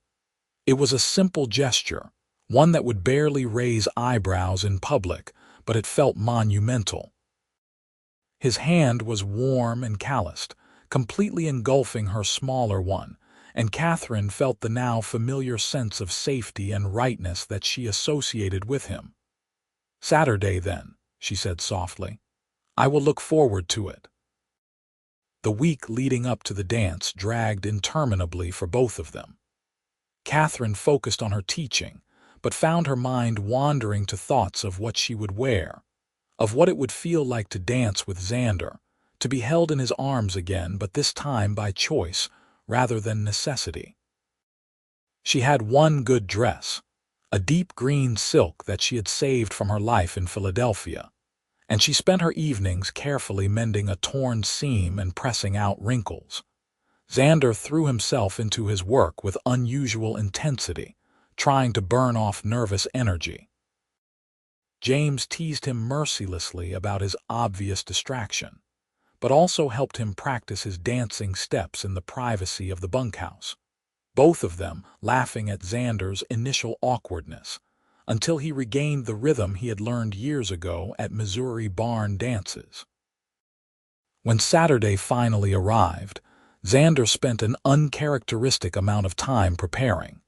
It was a simple gesture, one that would barely raise eyebrows in public, but it felt monumental. His hand was warm and calloused, completely engulfing her smaller one, and Katherine felt the now familiar sense of safety and rightness that she associated with him. "Saturday, then," she said softly. "I will look forward to it." The week leading up to the dance dragged interminably for both of them. Katherine focused on her teaching, but found her mind wandering to thoughts of what she would wear, of what it would feel like to dance with Xander, to be held in his arms again, but this time by choice rather than necessity. She had one good dress, a deep green silk that she had saved from her life in Philadelphia, and she spent her evenings carefully mending a torn seam and pressing out wrinkles. Xander threw himself into his work with unusual intensity, trying to burn off nervous energy. James teased him mercilessly about his obvious distraction, but also helped him practice his dancing steps in the privacy of the bunkhouse, both of them laughing at Xander's initial awkwardness, until he regained the rhythm he had learned years ago at Missouri barn dances. When Saturday finally arrived, Xander spent an uncharacteristic amount of time preparing.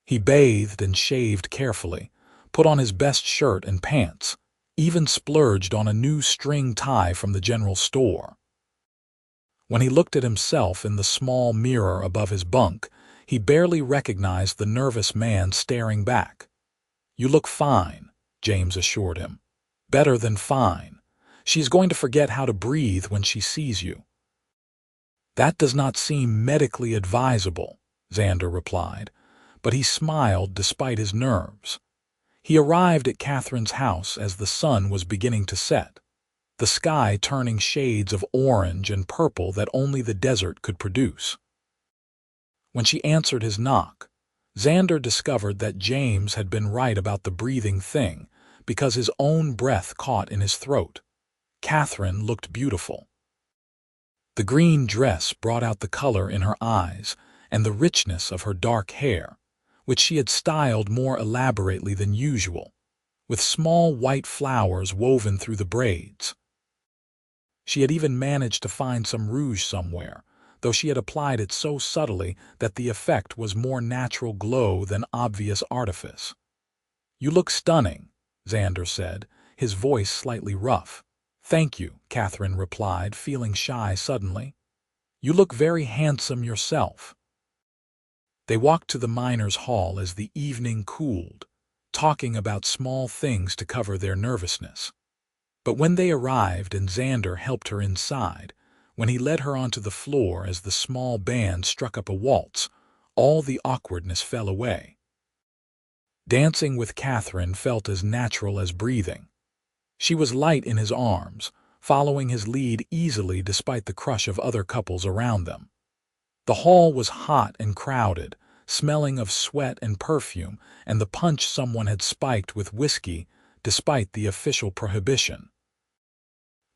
He bathed and shaved carefully, put on his best shirt and pants, even splurged on a new string tie from the general store. When he looked at himself in the small mirror above his bunk, he barely recognized the nervous man staring back. "You look fine," James assured him. "Better than fine. She's going to forget how to breathe when she sees you." "That does not seem medically advisable," Xander replied, but he smiled despite his nerves. He arrived at Katherine's house as the sun was beginning to set, the sky turning shades of orange and purple that only the desert could produce. When she answered his knock, Xander discovered that James had been right about the breathing thing, because his own breath caught in his throat. Katherine looked beautiful. The green dress brought out the color in her eyes and the richness of her dark hair, which she had styled more elaborately than usual, with small white flowers woven through the braids. She had even managed to find some rouge somewhere, though she had applied it so subtly that the effect was more natural glow than obvious artifice. "You look stunning," Xander said, his voice slightly rough. "Thank you," Katherine replied, feeling shy suddenly. "You look very handsome yourself." They walked to the miners' hall as the evening cooled, talking about small things to cover their nervousness. But when they arrived and Xander helped her inside, when he led her onto the floor as the small band struck up a waltz, all the awkwardness fell away. Dancing with Katherine felt as natural as breathing. She was light in his arms, following his lead easily despite the crush of other couples around them. The hall was hot and crowded, smelling of sweat and perfume and the punch someone had spiked with whiskey despite the official prohibition.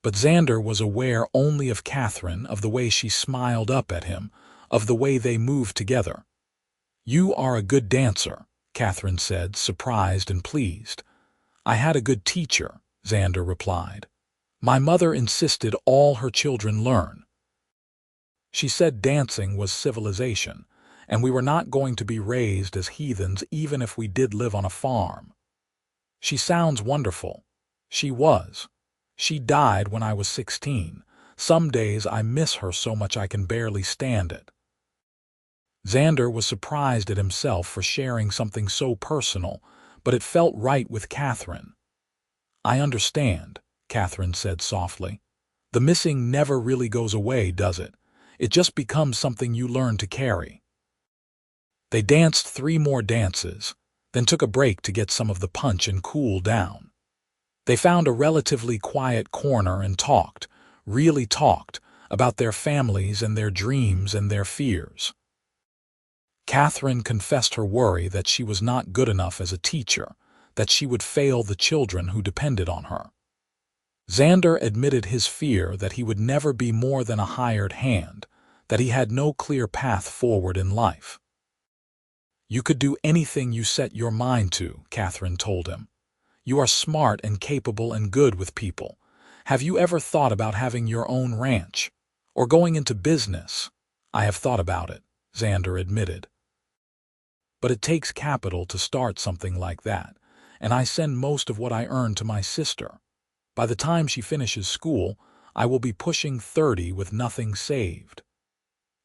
But Xander was aware only of Katherine, of the way she smiled up at him, of the way they moved together. "You are a good dancer," Katherine said, surprised and pleased. "I had a good teacher," Xander replied. "My mother insisted all her children learn. She said dancing was civilization, and we were not going to be raised as heathens even if we did live on a farm." "She sounds wonderful." She was. She died when I was 16. Some days I miss her so much I can barely stand it. Xander was surprised at himself for sharing something so personal, but it felt right with Katherine. "I understand," Katherine said softly. "The missing never really goes away, does it? It just becomes something you learn to carry." They danced 3 more dances, then took a break to get some of the punch and cool down. They found a relatively quiet corner and talked, really talked, about their families and their dreams and their fears. Katherine confessed her worry that she was not good enough as a teacher, that she would fail the children who depended on her. Xander admitted his fear that he would never be more than a hired hand, that he had no clear path forward in life. "You could do anything you set your mind to," Katherine told him. "You are smart and capable and good with people. Have you ever thought about having your own ranch? Or going into business?" "I have thought about it," Xander admitted. "But it takes capital to start something like that, and I send most of what I earn to my sister. By the time she finishes school, I will be pushing 30 with nothing saved."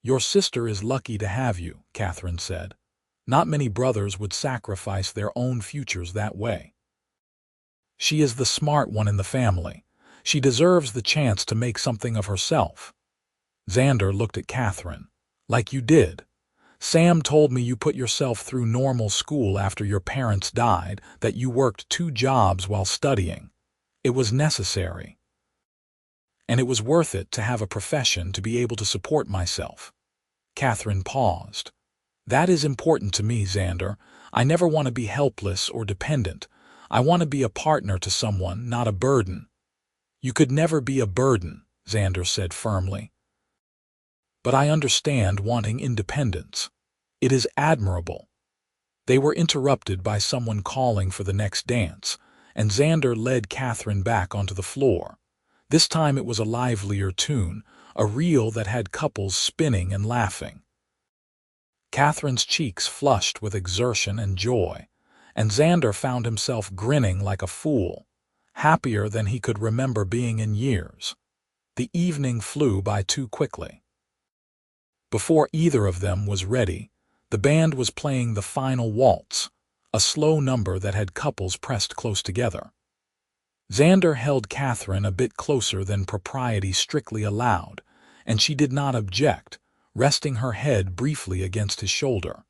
"Your sister is lucky to have you," Katherine said. "Not many brothers would sacrifice their own futures that way. She is the smart one in the family. She deserves the chance to make something of herself." Xander looked at Katherine. "Like you did. Sam told me you put yourself through normal school after your parents died, that you worked 2 jobs while studying. It was necessary. And it was worth it to have a profession to be able to support myself." Katherine paused. "That is important to me, Xander. I never want to be helpless or dependent. I want to be a partner to someone, not a burden." "You could never be a burden," Xander said firmly. "But I understand wanting independence. It is admirable." They were interrupted by someone calling for the next dance, and Xander led Katherine back onto the floor. This time it was a livelier tune, a reel that had couples spinning and laughing. Katherine's cheeks flushed with exertion and joy, and Xander found himself grinning like a fool, happier than he could remember being in years. The evening flew by too quickly. Before either of them was ready, the band was playing the final waltz, a slow number that had couples pressed close together. Xander held Katherine a bit closer than propriety strictly allowed, and she did not object, resting her head briefly against his shoulder.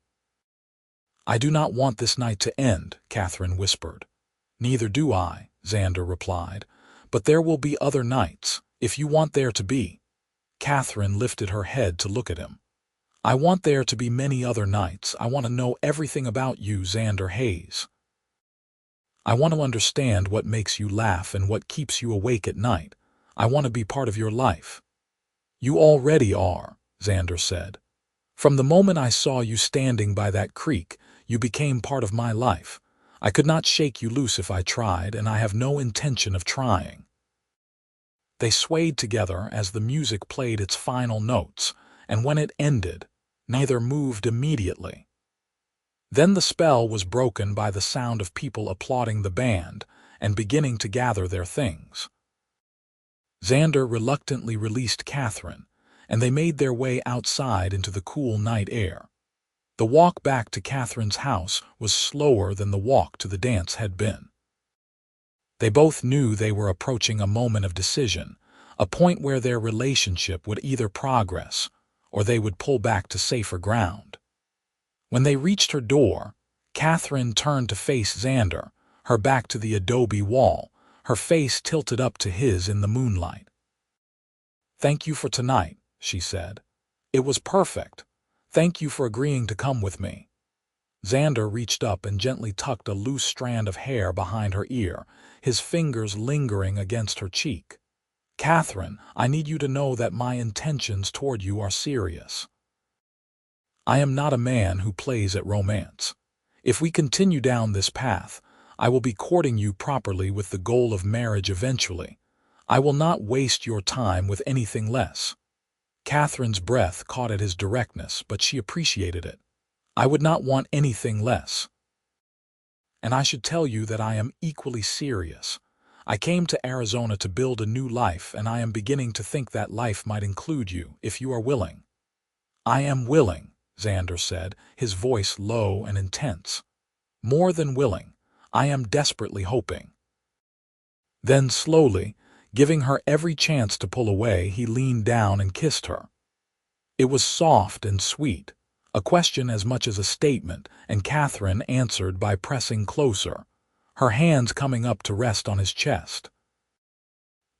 "I do not want this night to end," Katherine whispered. "Neither do I," Xander replied, "but there will be other nights, if you want there to be." Katherine lifted her head to look at him. "I want there to be many other nights. I want to know everything about you, Xander Hayes. I want to understand what makes you laugh and what keeps you awake at night. I want to be part of your life." "You already are," Xander said. "From the moment I saw you standing by that creek, you became part of my life. I could not shake you loose if I tried, and I have no intention of trying." They swayed together as the music played its final notes, and when it ended, neither moved immediately. Then the spell was broken by the sound of people applauding the band and beginning to gather their things. Xander reluctantly released Katherine, and they made their way outside into the cool night air. The walk back to Katherine's house was slower than the walk to the dance had been. They both knew they were approaching a moment of decision, a point where their relationship would either progress or they would pull back to safer ground. When they reached her door, Katherine turned to face Xander, her back to the adobe wall, her face tilted up to his in the moonlight. "Thank you for tonight," she said. "It was perfect. Thank you for agreeing to come with me." Xander reached up and gently tucked a loose strand of hair behind her ear, his fingers lingering against her cheek. "Katherine, I need you to know that my intentions toward you are serious. I am not a man who plays at romance. If we continue down this path, I will be courting you properly with the goal of marriage eventually. I will not waste your time with anything less." Katherine's breath caught at his directness, but she appreciated it. "I would not want anything less. And I should tell you that I am equally serious. I came to Arizona to build a new life, and I am beginning to think that life might include you, if you are willing." "I am willing," Xander said, his voice low and intense. "More than willing. I am desperately hoping." Then slowly, giving her every chance to pull away, he leaned down and kissed her. It was soft and sweet, a question as much as a statement, and Katherine answered by pressing closer, her hands coming up to rest on his chest.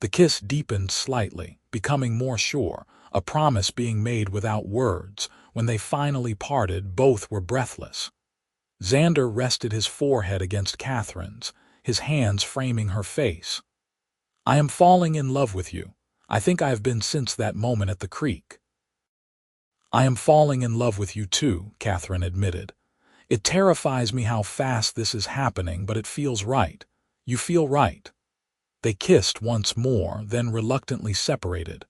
The kiss deepened slightly, becoming more sure, a promise being made without words. When they finally parted, both were breathless. Xander rested his forehead against Katherine's, his hands framing her face. "I am falling in love with you. I think I have been since that moment at the creek." "I am falling in love with you too," Katherine admitted. "It terrifies me how fast this is happening, but it feels right. You feel right." They kissed once more, then reluctantly separated.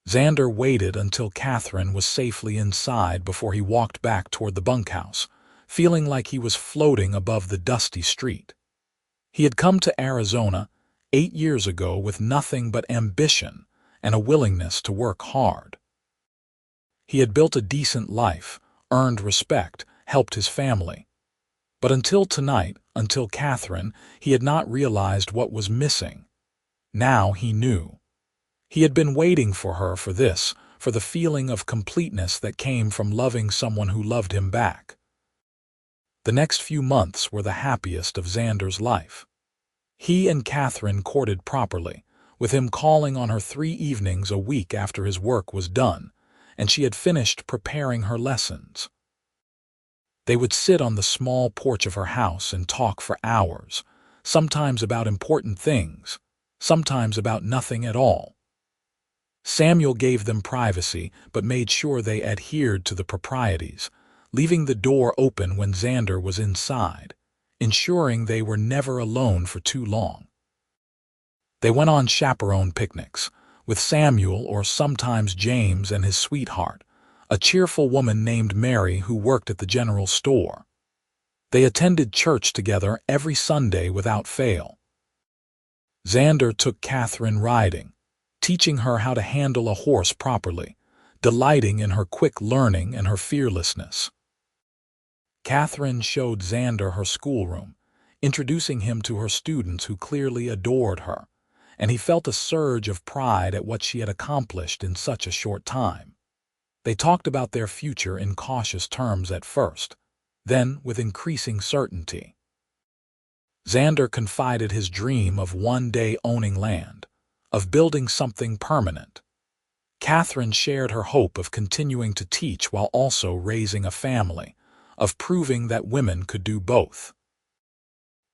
Xander waited until Katherine was safely inside before he walked back toward the bunkhouse, feeling like he was floating above the dusty street. He had come to Arizona 8 years ago with nothing but ambition and a willingness to work hard. He had built a decent life, earned respect, helped his family. But until tonight, until Katherine, he had not realized what was missing. Now he knew. He had been waiting for her for this, for the feeling of completeness that came from loving someone who loved him back. The next few months were the happiest of Xander's life. He and Katherine courted properly, with him calling on her 3 evenings a week after his work was done, and she had finished preparing her lessons. They would sit on the small porch of her house and talk for hours, sometimes about important things, sometimes about nothing at all. Samuel gave them privacy, but made sure they adhered to the proprieties, leaving the door open when Xander was inside, ensuring they were never alone for too long. They went on chaperone picnics, with Samuel or sometimes James and his sweetheart, a cheerful woman named Mary who worked at the general store. They attended church together every Sunday without fail. Xander took Katherine riding, teaching her how to handle a horse properly, delighting in her quick learning and her fearlessness. Katherine showed Xander her schoolroom, introducing him to her students who clearly adored her, and he felt a surge of pride at what she had accomplished in such a short time. They talked about their future in cautious terms at first, then with increasing certainty. Xander confided his dream of one day owning land, of building something permanent. Katherine shared her hope of continuing to teach while also raising a family, of proving that women could do both.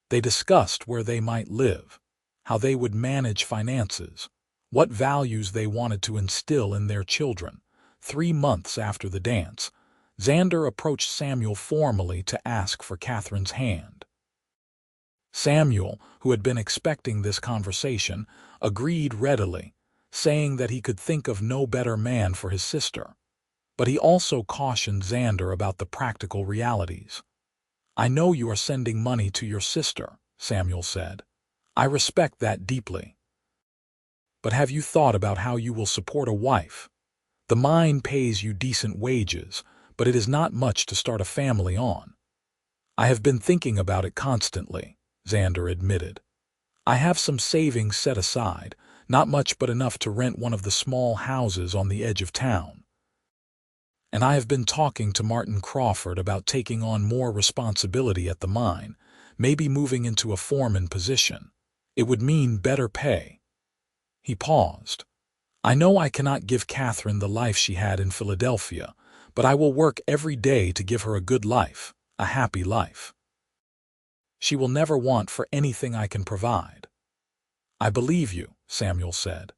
They discussed where they might live, how they would manage finances, what values they wanted to instill in their children. 3 months after the dance, Xander approached Samuel formally to ask for Katherine's hand. Samuel, who had been expecting this conversation, agreed readily, saying that he could think of no better man for his sister. But he also cautioned Xander about the practical realities. "I know you are sending money to your sister," Samuel said. "I respect that deeply. But have you thought about how you will support a wife? The mine pays you decent wages, but it is not much to start a family on." "I have been thinking about it constantly," Xander admitted. "I have some savings set aside, not much but enough to rent one of the small houses on the edge of town. And I have been talking to Martin Crawford about taking on more responsibility at the mine, maybe moving into a foreman position. It would mean better pay." He paused. "I know I cannot give Katherine the life she had in Philadelphia, but I will work every day to give her a good life, a happy life. She will never want for anything I can provide." "I believe you," Samuel said.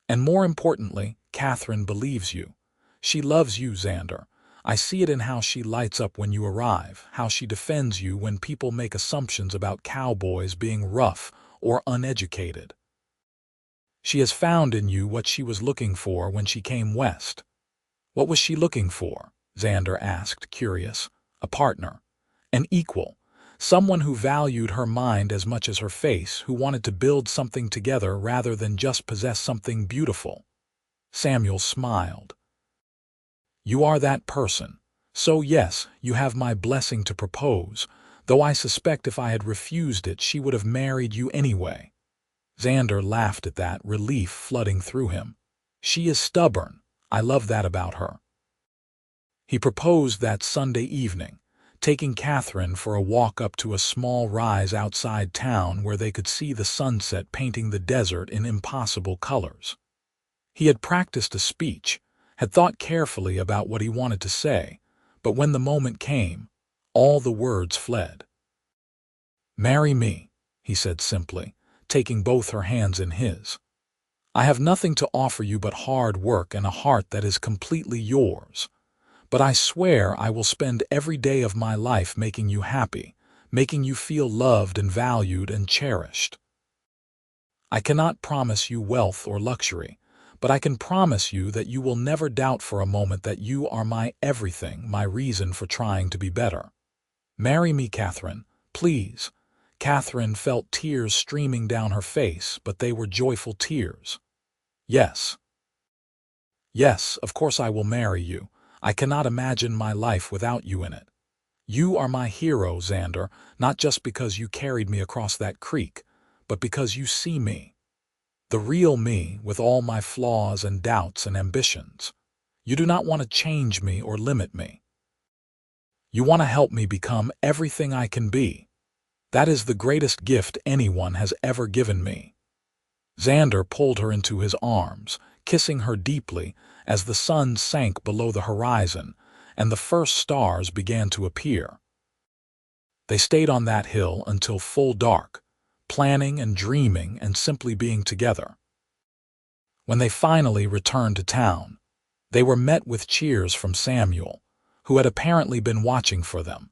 "And more importantly, Katherine believes you. She loves you, Xander. I see it in how she lights up when you arrive, how she defends you when people make assumptions about cowboys being rough or uneducated. She has found in you what she was looking for when she came west." "What was she looking for?" Xander asked, curious. "A partner. An equal. Someone who valued her mind as much as her face, who wanted to build something together rather than just possess something beautiful." Samuel smiled. "You are that person. So yes, you have my blessing to propose, though I suspect if I had refused it she would have married you anyway." Xander laughed at that, relief flooding through him. "She is stubborn. I love that about her." He proposed that Sunday evening, taking Katherine for a walk up to a small rise outside town where they could see the sunset painting the desert in impossible colors. He had practiced a speech, had thought carefully about what he wanted to say, but when the moment came, all the words fled. "Marry me," he said simply, taking both her hands in his. "I have nothing to offer you but hard work and a heart that is completely yours. But I swear I will spend every day of my life making you happy, making you feel loved and valued and cherished. I cannot promise you wealth or luxury, but I can promise you that you will never doubt for a moment that you are my everything, my reason for trying to be better. Marry me, Katherine, please." Katherine felt tears streaming down her face, but they were joyful tears. "Yes. Yes, of course I will marry you. I cannot imagine my life without you in it. You are my hero, Xander, not just because you carried me across that creek, but because you see me. The real me, with all my flaws and doubts and ambitions. You do not want to change me or limit me. You want to help me become everything I can be. That is the greatest gift anyone has ever given me." Xander pulled her into his arms, kissing her deeply as the sun sank below the horizon and the first stars began to appear. They stayed on that hill until full dark, planning and dreaming and simply being together. When they finally returned to town, they were met with cheers from Samuel, who had apparently been watching for them,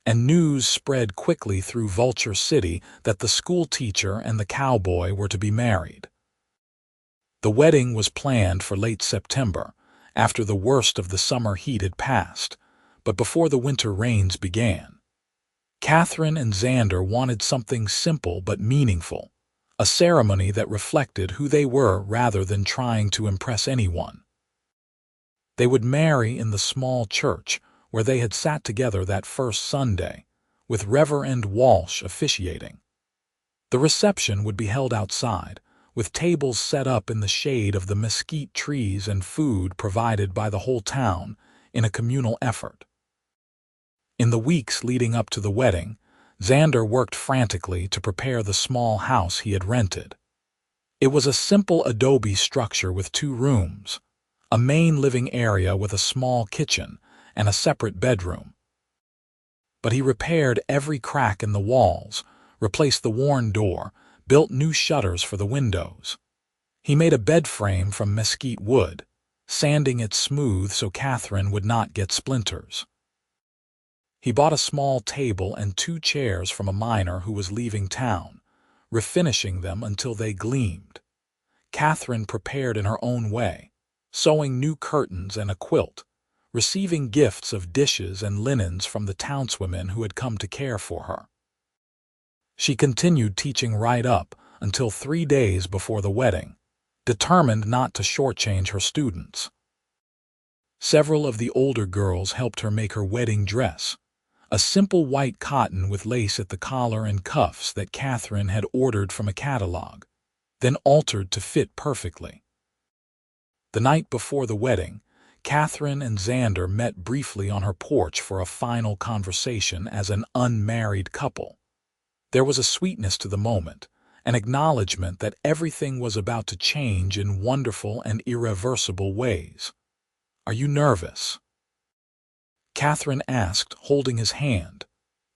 and news spread quickly through Vulture City that the schoolteacher and the cowboy were to be married. The wedding was planned for late September, after the worst of the summer heat had passed, but before the winter rains began. Katherine and Xander wanted something simple but meaningful, a ceremony that reflected who they were rather than trying to impress anyone. They would marry in the small church where they had sat together that first Sunday, with Reverend Walsh officiating. The reception would be held outside, with tables set up in the shade of the mesquite trees and food provided by the whole town in a communal effort. In the weeks leading up to the wedding, Xander worked frantically to prepare the small house he had rented. It was a simple adobe structure with 2 rooms, a main living area with a small kitchen and a separate bedroom. But he repaired every crack in the walls, replaced the worn door, built new shutters for the windows. He made a bed frame from mesquite wood, sanding it smooth so Katherine would not get splinters. He bought a small table and 2 chairs from a miner who was leaving town, refinishing them until they gleamed. Katherine prepared in her own way, sewing new curtains and a quilt, receiving gifts of dishes and linens from the townswomen who had come to care for her. She continued teaching right up until 3 days before the wedding, determined not to shortchange her students. Several of the older girls helped her make her wedding dress, a simple white cotton with lace at the collar and cuffs that Katherine had ordered from a catalog, then altered to fit perfectly. The night before the wedding, Katherine and Xander met briefly on her porch for a final conversation as an unmarried couple. There was a sweetness to the moment, an acknowledgement that everything was about to change in wonderful and irreversible ways. "Are you nervous?" Katherine asked, holding his hand.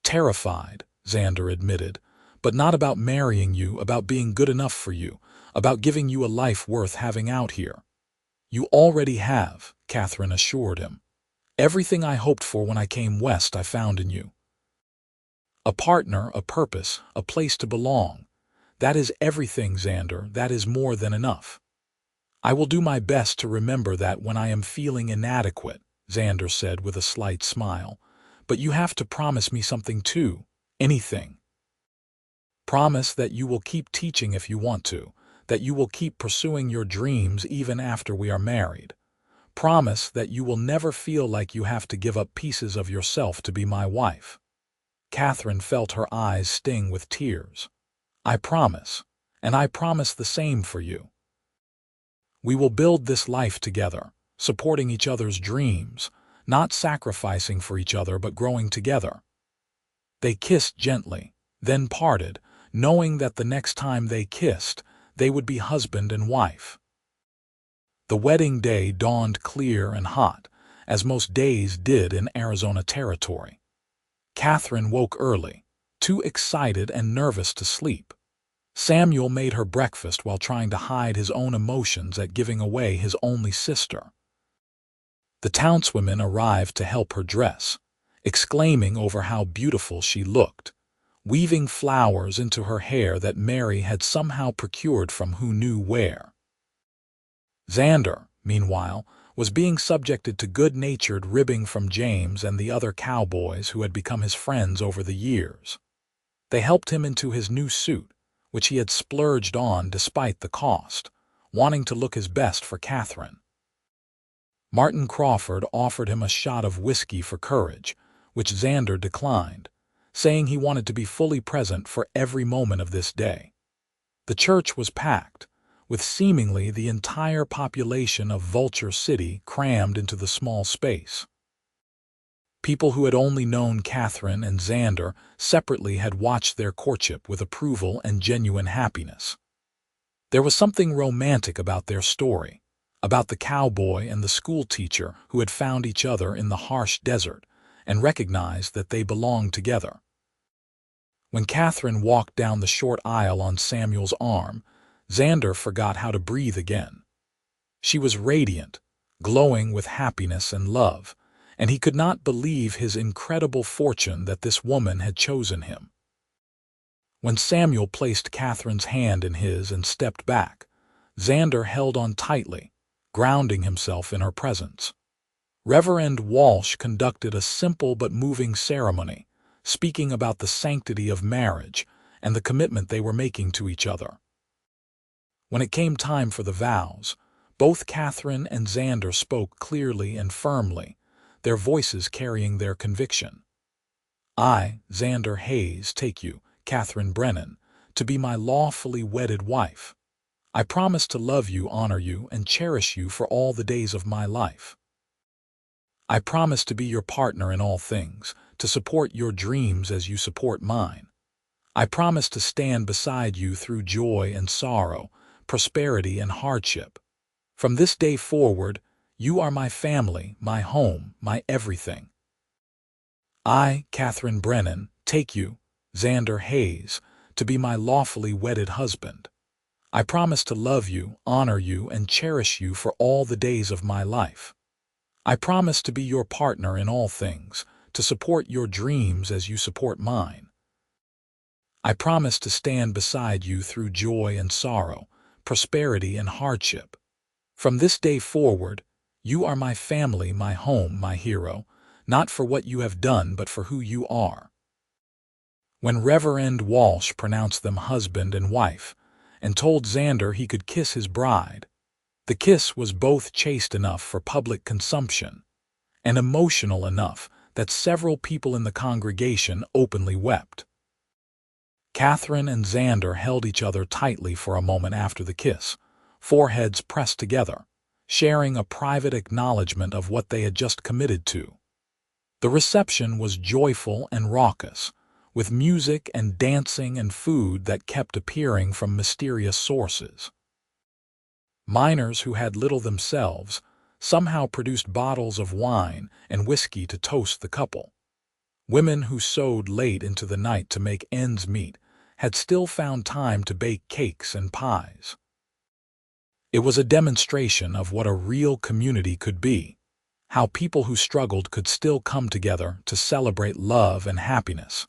"Terrified," Xander admitted, "but not about marrying you, about being good enough for you, about giving you a life worth having out here." "You already have," Katherine assured him. "Everything I hoped for when I came west I found in you. A partner, a purpose, a place to belong. That is everything, Xander. That is more than enough. I will do my best to remember that when I am feeling inadequate," Xander said with a slight smile. "But you have to promise me something too. Anything. Promise that you will keep teaching if you want to, that you will keep pursuing your dreams even after we are married. Promise that you will never feel like you have to give up pieces of yourself to be my wife." Katherine felt her eyes sting with tears. "I promise, and I promise the same for you. We will build this life together, supporting each other's dreams, not sacrificing for each other but growing together. They kissed gently, then parted, knowing that the next time they kissed, they would be husband and wife. The wedding day dawned clear and hot, as most days did in Arizona territory. Katherine woke early, too excited and nervous to sleep. Samuel made her breakfast while trying to hide his own emotions at giving away his only sister. The townswomen arrived to help her dress, exclaiming over how beautiful she looked, weaving flowers into her hair that Mary had somehow procured from who knew where. Xander, meanwhile, was being subjected to good-natured ribbing from James and the other cowboys who had become his friends over the years. They helped him into his new suit, which he had splurged on despite the cost, wanting to look his best for Katherine. Martin Crawford offered him a shot of whiskey for courage, which Xander declined, saying he wanted to be fully present for every moment of this day. The church was packed, with seemingly the entire population of Vulture City crammed into the small space. People who had only known Katherine and Xander separately had watched their courtship with approval and genuine happiness. There was something romantic about their story, about the cowboy and the schoolteacher who had found each other in the harsh desert and recognized that they belonged together. When Katherine walked down the short aisle on Samuel's arm, Xander forgot how to breathe again. She was radiant, glowing with happiness and love, and he could not believe his incredible fortune that this woman had chosen him. When Samuel placed Katherine's hand in his and stepped back, Xander held on tightly, grounding himself in her presence. Reverend Walsh conducted a simple but moving ceremony, speaking about the sanctity of marriage and the commitment they were making to each other. When it came time for the vows, both Katherine and Xander spoke clearly and firmly, their voices carrying their conviction. I, Xander Hayes, take you, Katherine Brennan, to be my lawfully wedded wife. I promise to love you, honor you, and cherish you for all the days of my life. I promise to be your partner in all things, to support your dreams as you support mine. I promise to stand beside you through joy and sorrow, prosperity and hardship. From this day forward, you are my family, my home, my everything. I, Katherine Brennan, take you, Xander Hayes, to be my lawfully wedded husband. I promise to love you, honor you, and cherish you for all the days of my life. I promise to be your partner in all things, to support your dreams as you support mine. I promise to stand beside you through joy and sorrow, prosperity and hardship. From this day forward, you are my family, my home, my hero, not for what you have done but for who you are. When Reverend Walsh pronounced them husband and wife, and told Xander he could kiss his bride, the kiss was both chaste enough for public consumption and emotional enough that several people in the congregation openly wept. Katherine and Xander held each other tightly for a moment after the kiss, foreheads pressed together, sharing a private acknowledgement of what they had just committed to. The reception was joyful and raucous, with music and dancing and food that kept appearing from mysterious sources. Miners who had little themselves somehow produced bottles of wine and whiskey to toast the couple. Women who sewed late into the night to make ends meet had still found time to bake cakes and pies. It was a demonstration of what a real community could be, how people who struggled could still come together to celebrate love and happiness.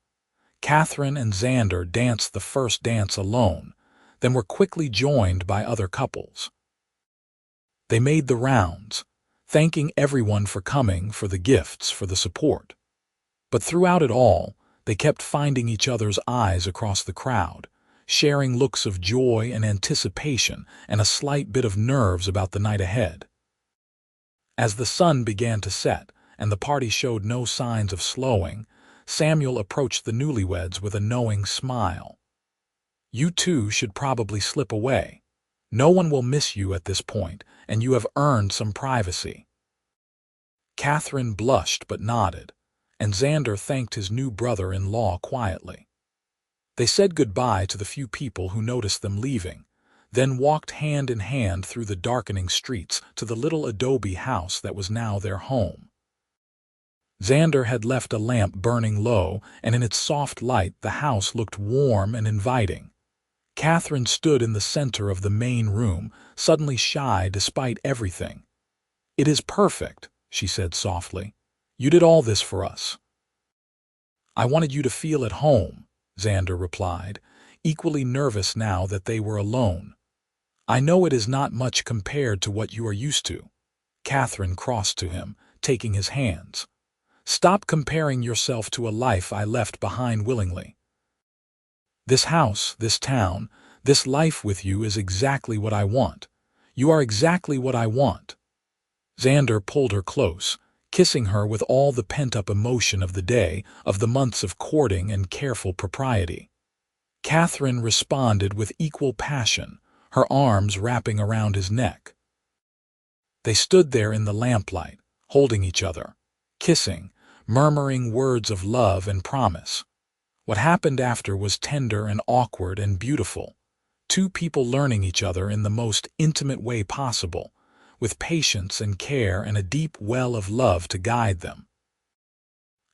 Katherine and Xander danced the first dance alone, then were quickly joined by other couples. They made the rounds, thanking everyone for coming, for the gifts, for the support. But throughout it all, they kept finding each other's eyes across the crowd, sharing looks of joy and anticipation and a slight bit of nerves about the night ahead. As the sun began to set and the party showed no signs of slowing, Samuel approached the newlyweds with a knowing smile. You two should probably slip away. No one will miss you at this point, and you have earned some privacy. Katherine blushed but nodded, and Xander thanked his new brother-in-law quietly. They said goodbye to the few people who noticed them leaving, then walked hand in hand through the darkening streets to the little adobe house that was now their home. Xander had left a lamp burning low, and in its soft light the house looked warm and inviting. Katherine stood in the center of the main room, suddenly shy despite everything. "It is perfect," she said softly. "You did all this for us." "I wanted you to feel at home," Xander replied, equally nervous now that they were alone. "I know it is not much compared to what you are used to." Katherine crossed to him, taking his hands. "Stop comparing yourself to a life I left behind willingly. This house, this town, this life with you is exactly what I want. You are exactly what I want." Xander pulled her close, kissing her with all the pent-up emotion of the day, of the months of courting and careful propriety. Katherine responded with equal passion, her arms wrapping around his neck. They stood there in the lamplight, holding each other, kissing, murmuring words of love and promise. What happened after was tender and awkward and beautiful. Two people learning each other in the most intimate way possible, with patience and care and a deep well of love to guide them.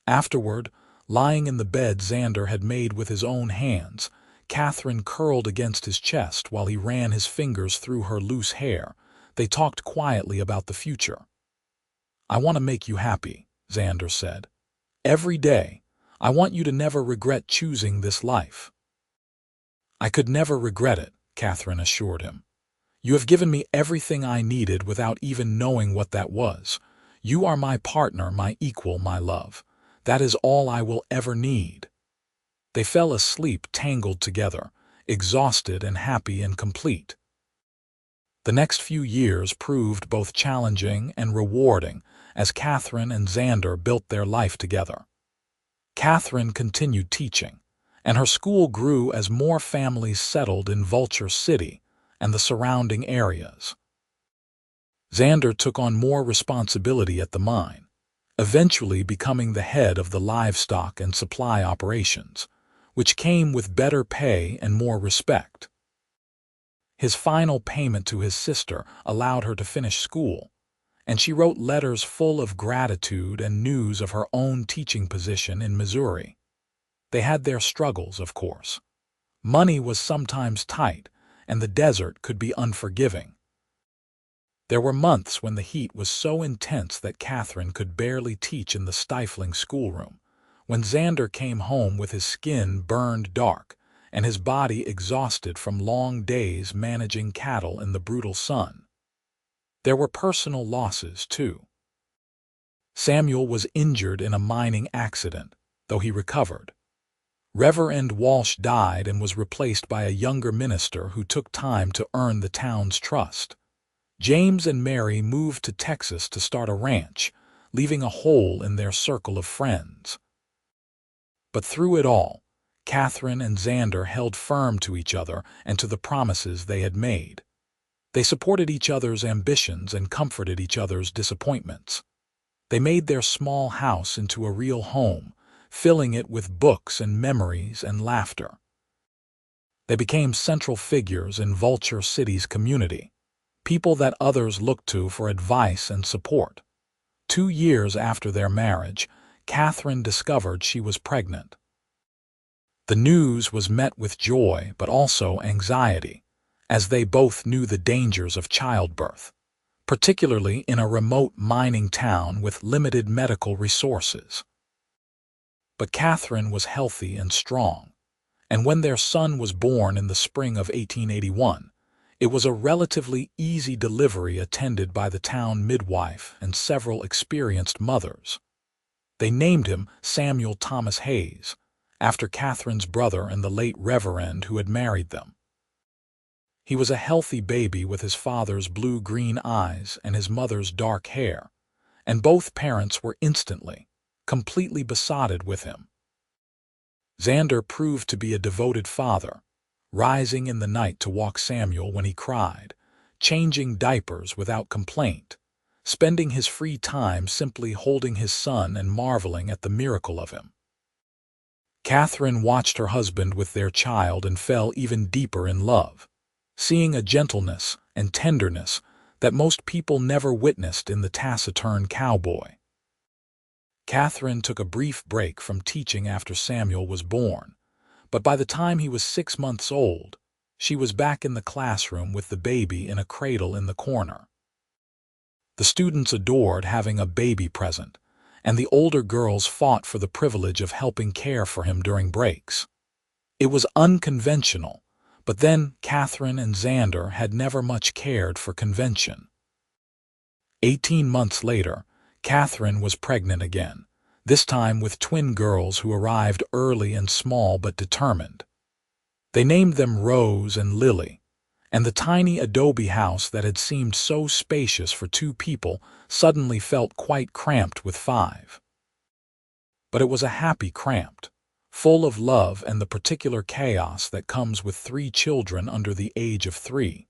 Afterward, lying in the bed Xander had made with his own hands, Katherine curled against his chest while he ran his fingers through her loose hair. They talked quietly about the future. "I want to make you happy," Xander said. "Every day, I want you to never regret choosing this life." "I could never regret it," Katherine assured him. "You have given me everything I needed without even knowing what that was. You are my partner, my equal, my love. That is all I will ever need." They fell asleep tangled together, exhausted and happy and complete. The next few years proved both challenging and rewarding as Katherine and Xander built their life together. Katherine continued teaching, and her school grew as more families settled in Vulture City and the surrounding areas. Xander took on more responsibility at the mine, eventually becoming the head of the livestock and supply operations, which came with better pay and more respect. His final payment to his sister allowed her to finish school, and she wrote letters full of gratitude and news of her own teaching position in Missouri. They had their struggles, of course. Money was sometimes tight, and the desert could be unforgiving. There were months when the heat was so intense that Katherine could barely teach in the stifling schoolroom, when Xander came home with his skin burned dark and his body exhausted from long days managing cattle in the brutal sun. There were personal losses, too. Samuel was injured in a mining accident, though he recovered. Reverend Walsh died and was replaced by a younger minister who took time to earn the town's trust. James and Mary moved to Texas to start a ranch, leaving a hole in their circle of friends. But through it all, Katherine and Xander held firm to each other and to the promises they had made. They supported each other's ambitions and comforted each other's disappointments. They made their small house into a real home, filling it with books and memories and laughter. They became central figures in Vulture City's community, people that others looked to for advice and support. 2 years after their marriage, Katherine discovered she was pregnant. The news was met with joy but also anxiety, as they both knew the dangers of childbirth, particularly in a remote mining town with limited medical resources. But Katherine was healthy and strong, and when their son was born in the spring of 1881, it was a relatively easy delivery attended by the town midwife and several experienced mothers. They named him Samuel Thomas Hayes, after Katherine's brother and the late Reverend who had married them. He was a healthy baby with his father's blue-green eyes and his mother's dark hair, and both parents were instantly, completely besotted with him. Xander proved to be a devoted father, rising in the night to walk Samuel when he cried, changing diapers without complaint, spending his free time simply holding his son and marveling at the miracle of him. Katherine watched her husband with their child and fell even deeper in love, seeing a gentleness and tenderness that most people never witnessed in the taciturn Cowboy. Katherine took a brief break from teaching after Samuel was born, but by the time he was 6 months old, she was back in the classroom with the baby in a cradle in the corner. The students adored having a baby present, and the older girls fought for the privilege of helping care for him during breaks. It was unconventional, but then Katherine and Xander had never much cared for convention. 18 months later, Katherine was pregnant again, this time with twin girls who arrived early and small but determined. They named them Rose and Lily, and the tiny adobe house that had seemed so spacious for 2 people suddenly felt quite cramped with 5. But it was a happy cramped, full of love and the particular chaos that comes with 3 children under the age of 3.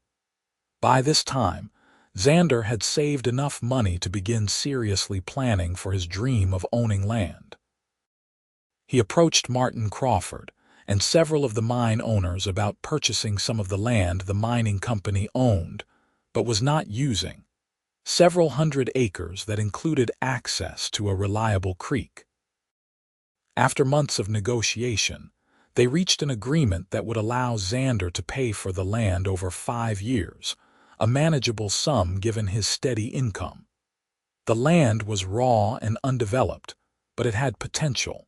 By this time, Xander had saved enough money to begin seriously planning for his dream of owning land. He approached Martin Crawford and several of the mine owners about purchasing some of the land the mining company owned, but was not using, several hundred acres that included access to a reliable creek. After months of negotiation, they reached an agreement that would allow Xander to pay for the land over 5 years, a manageable sum given his steady income. The land was raw and undeveloped, but it had potential.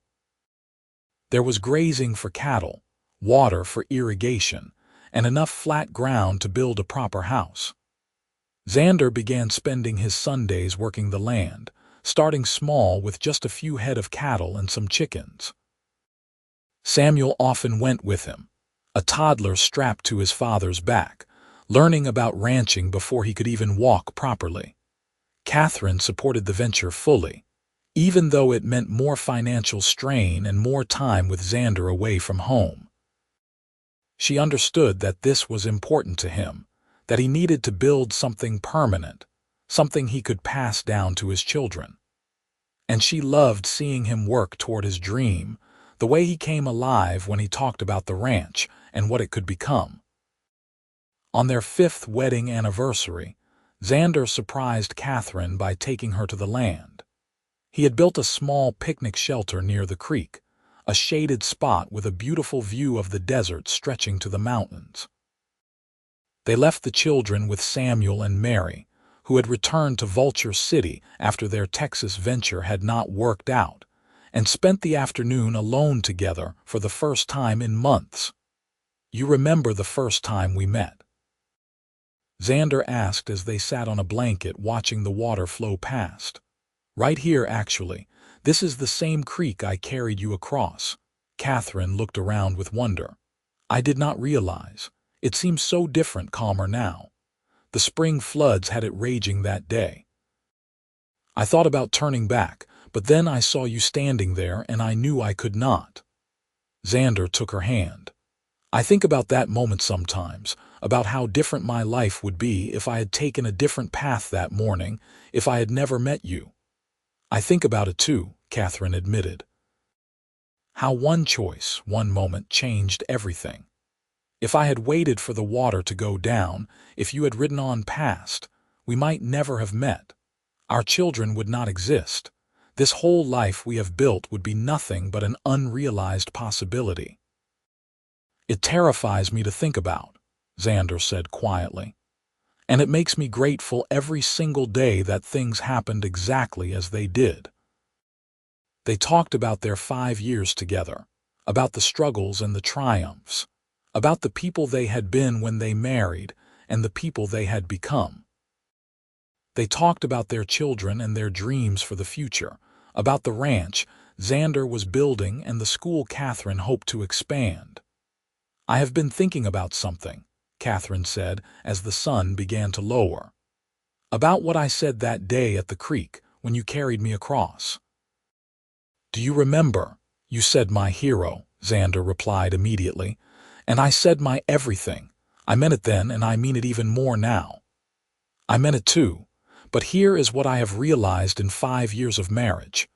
There was grazing for cattle, water for irrigation, and enough flat ground to build a proper house. Xander began spending his Sundays working the land, starting small with just a few head of cattle and some chickens. Samuel often went with him, a toddler strapped to his father's back, learning about ranching before he could even walk properly. Katherine supported the venture fully, even though it meant more financial strain and more time with Xander away from home. She understood that this was important to him, that he needed to build something permanent, something he could pass down to his children. And she loved seeing him work toward his dream, the way he came alive when he talked about the ranch and what it could become. On their 5th wedding anniversary, Xander surprised Katherine by taking her to the land. He had built a small picnic shelter near the creek, a shaded spot with a beautiful view of the desert stretching to the mountains. They left the children with Samuel and Mary, who had returned to Vulture City after their Texas venture had not worked out, and spent the afternoon alone together for the first time in months. "You remember the first time we met?" Xander asked as they sat on a blanket watching the water flow past. "Right here, actually. This is the same creek I carried you across." Katherine looked around with wonder. "I did not realize. It seems so different, calmer now. The spring floods had it raging that day. I thought about turning back, but then I saw you standing there and I knew I could not." Xander took her hand. "I think about that moment sometimes, about how different my life would be if I had taken a different path that morning, if I had never met you." "I think about it too," Katherine admitted. "How one choice, one moment changed everything. If I had waited for the water to go down, if you had ridden on past, we might never have met. Our children would not exist. This whole life we have built would be nothing but an unrealized possibility." "It terrifies me to think about," Xander said quietly. "And it makes me grateful every single day that things happened exactly as they did." They talked about their 5 years together, about the struggles and the triumphs, about the people they had been when they married and the people they had become. They talked about their children and their dreams for the future, about the ranch Xander was building and the school Katherine hoped to expand. "I have been thinking about something," Katherine said as the sun began to lower. "About what I said that day at the creek when you carried me across." "Do you remember? You said my hero," Xander replied immediately. "And I said my everything. I meant it then and I mean it even more now." "I meant it too, But here is what I have realized in 5 years of marriage.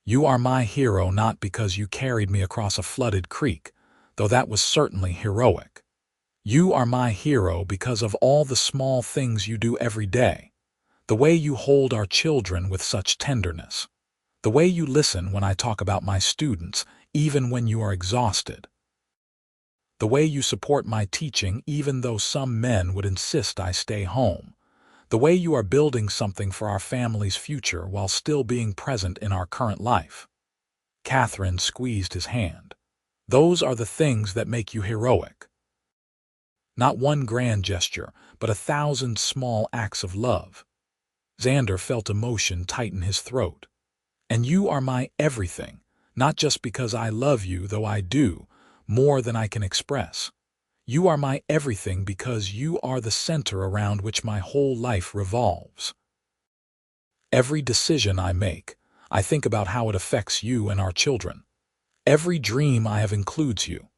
You are my hero not because you carried me across a flooded creek, though that was certainly heroic. You are my hero because of all the small things you do every day. The way you hold our children with such tenderness. The way you listen when I talk about my students, even when you are exhausted. The way you support my teaching even though some men would insist I stay home. The way you are building something for our family's future while still being present in our current life. Katherine squeezed his hand. Those are the things that make you heroic. Not one grand gesture, but 1,000 small acts of love. Xander felt emotion tighten his throat. And you are my everything, not just because I love you, though I do, more than I can express. You are my everything because you are the center around which my whole life revolves. Every decision I make, I think about how it affects you and our children. Every dream I have includes you.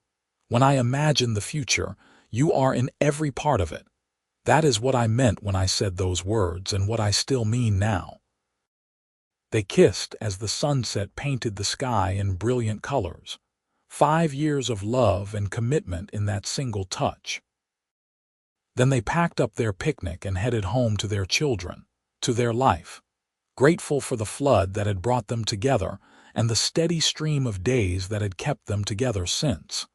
When I imagine the future, you are in every part of it. That is what I meant when I said those words and what I still mean now. They kissed as the sunset painted the sky in brilliant colors. 5 years of love and commitment in that single touch. Then they packed up their picnic and headed home to their children, to their life, grateful for the flood that had brought them together and the steady stream of days that had kept them together since.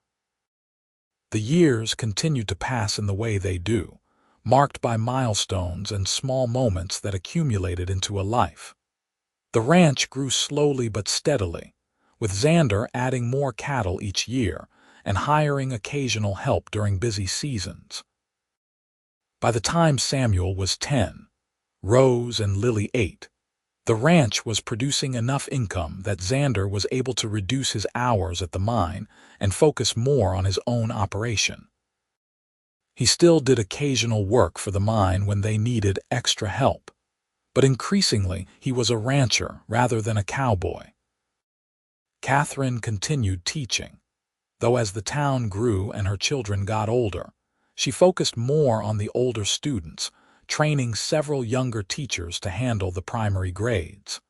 The years continued to pass in the way they do, marked by milestones and small moments that accumulated into a life. The ranch grew slowly but steadily, with Xander adding more cattle each year and hiring occasional help during busy seasons. By the time Samuel was 10, Rose and Lily 8, the ranch was producing enough income that Xander was able to reduce his hours at the mine and focus more on his own operation. He still did occasional work for the mine when they needed extra help, but increasingly he was a rancher rather than a cowboy. Katherine continued teaching, though as the town grew and her children got older, she focused more on the older students, training several younger teachers to handle the primary grades.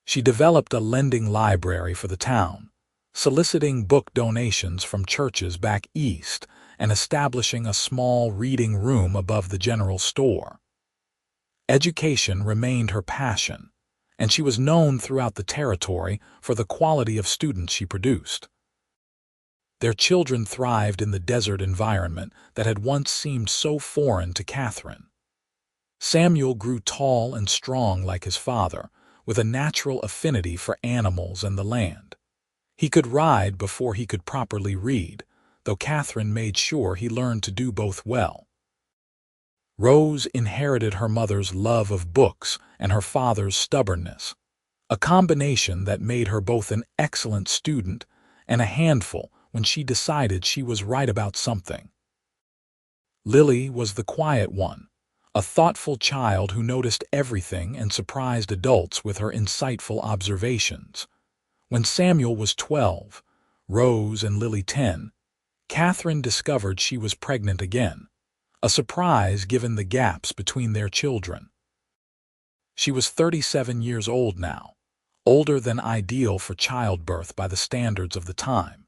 She developed a lending library for the town, soliciting book donations from churches back east and establishing a small reading room above the general store. Education remained her passion, and she was known throughout the territory for the quality of students she produced. Their children thrived in the desert environment that had once seemed so foreign to Katherine. Samuel grew tall and strong like his father, with a natural affinity for animals and the land. He could ride before he could properly read, though Katherine made sure he learned to do both well. Rose inherited her mother's love of books and her father's stubbornness, a combination that made her both an excellent student and a handful when she decided she was right about something. Lily was the quiet one, a thoughtful child who noticed everything and surprised adults with her insightful observations. When Samuel was 12, Rose and Lily 10, Katherine discovered she was pregnant again, a surprise given the gaps between their children. She was 37 years old now, older than ideal for childbirth by the standards of the time,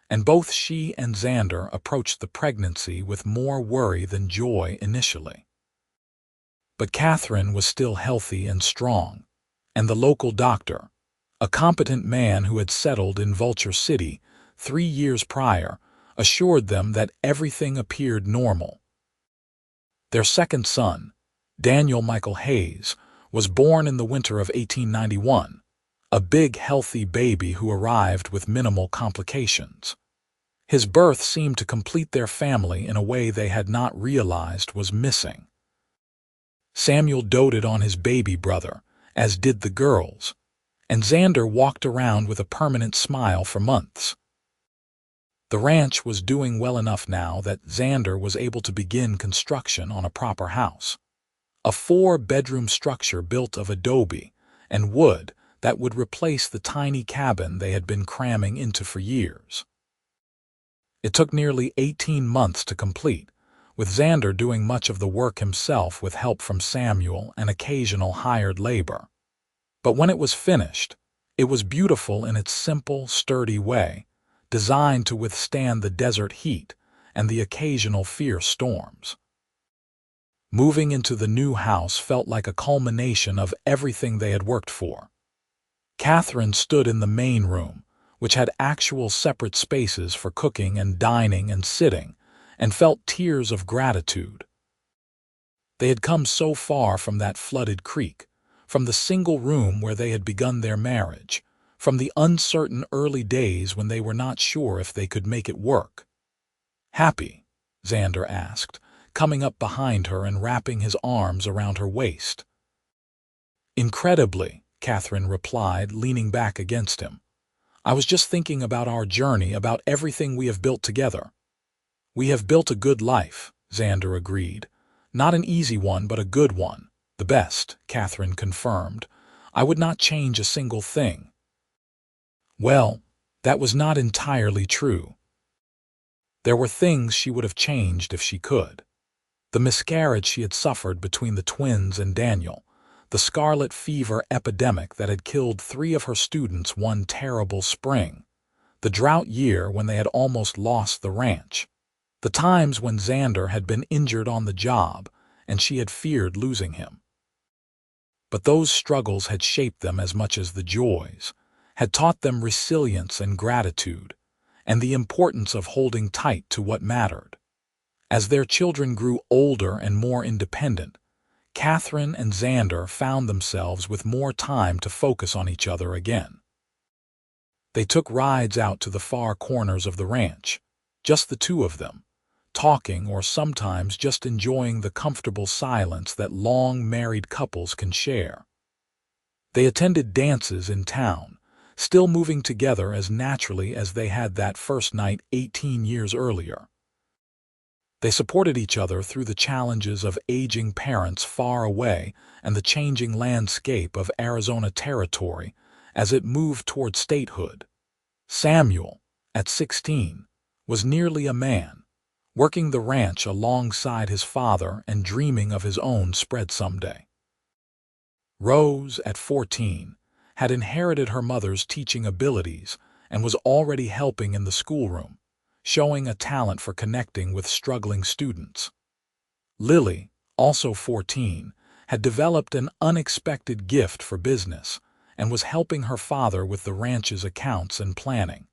and both she and Xander approached the pregnancy with more worry than joy initially. But Katherine was still healthy and strong, and the local doctor, a competent man who had settled in Vulture City 3 years prior, assured them that everything appeared normal. Their second son, Daniel Michael Hayes, was born in the winter of 1891, a big, healthy baby who arrived with minimal complications. His birth seemed to complete their family in a way they had not realized was missing. Samuel doted on his baby brother, as did the girls, and Xander walked around with a permanent smile for months. The ranch was doing well enough now that Xander was able to begin construction on a proper house, a 4-bedroom structure built of adobe and wood that would replace the tiny cabin they had been cramming into for years. It took nearly 18 months to complete, with Xander doing much of the work himself with help from Samuel and occasional hired labor. But when it was finished, it was beautiful in its simple, sturdy way, designed to withstand the desert heat and the occasional fierce storms. Moving into the new house felt like a culmination of everything they had worked for. Katherine stood in the main room, which had actual separate spaces for cooking and dining and sitting, and felt tears of gratitude. They had come so far from that flooded creek, from the single room where they had begun their marriage, from the uncertain early days when they were not sure if they could make it work. "Happy?" Xander asked, coming up behind her and wrapping his arms around her waist. "Incredibly," Katherine replied, leaning back against him. "I was just thinking about our journey, about everything we have built together." "We have built a good life," Xander agreed. "Not an easy one, but a good one. The best," Katherine confirmed. "I would not change a single thing." Well, that was not entirely true. There were things she would have changed if she could. The miscarriage she had suffered between the twins and Daniel, the scarlet fever epidemic that had killed 3 of her students one terrible spring, the drought year when they had almost lost the ranch, the times when Xander had been injured on the job and she had feared losing him. But those struggles had shaped them as much as the joys, had taught them resilience and gratitude, and the importance of holding tight to what mattered. As their children grew older and more independent, Katherine and Xander found themselves with more time to focus on each other again. They took rides out to the far corners of the ranch, just the two of them, talking or sometimes just enjoying the comfortable silence that long married couples can share. They attended dances in town, still moving together as naturally as they had that first night 18 years earlier. They supported each other through the challenges of aging parents far away and the changing landscape of Arizona territory as it moved toward statehood. Samuel, at 16, was nearly a man, working the ranch alongside his father and dreaming of his own spread someday. Rose, at 14, had inherited her mother's teaching abilities and was already helping in the schoolroom, showing a talent for connecting with struggling students. Lily, also 14, had developed an unexpected gift for business and was helping her father with the ranch's accounts and planning.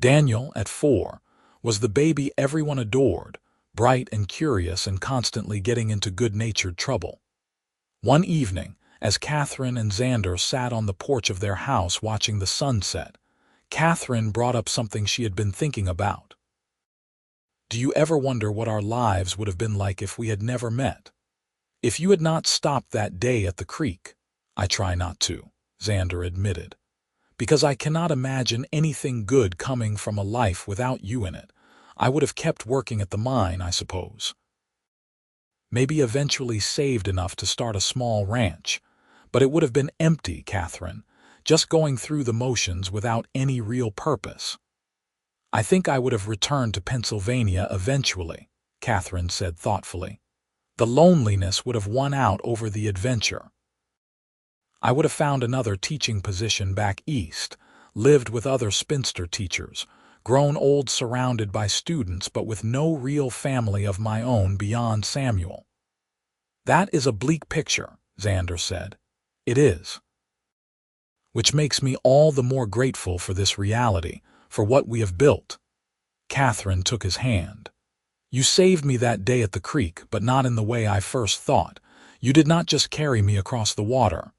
Daniel, at 4, was the baby everyone adored, bright and curious and constantly getting into good-natured trouble. One evening, as Katherine and Xander sat on the porch of their house watching the sunset, Katherine brought up something she had been thinking about. "Do you ever wonder what our lives would have been like if we had never met? If you had not stopped that day at the creek?" "I try not to," Xander admitted, "because I cannot imagine anything good coming from a life without you in it. I would have kept working at the mine, I suppose. Maybe eventually saved enough to start a small ranch, but it would have been empty, Katherine, just going through the motions without any real purpose." "I think I would have returned to Pennsylvania eventually," Katherine said thoughtfully. "The loneliness would have won out over the adventure. I would have found another teaching position back east, lived with other spinster teachers, grown old surrounded by students but with no real family of my own beyond Samuel." "That is a bleak picture," Xander said. "It is. Which makes me all the more grateful for this reality, for what we have built." Katherine took his hand. "You saved me that day at the creek, but not in the way I first thought. You did not just carry me across the water.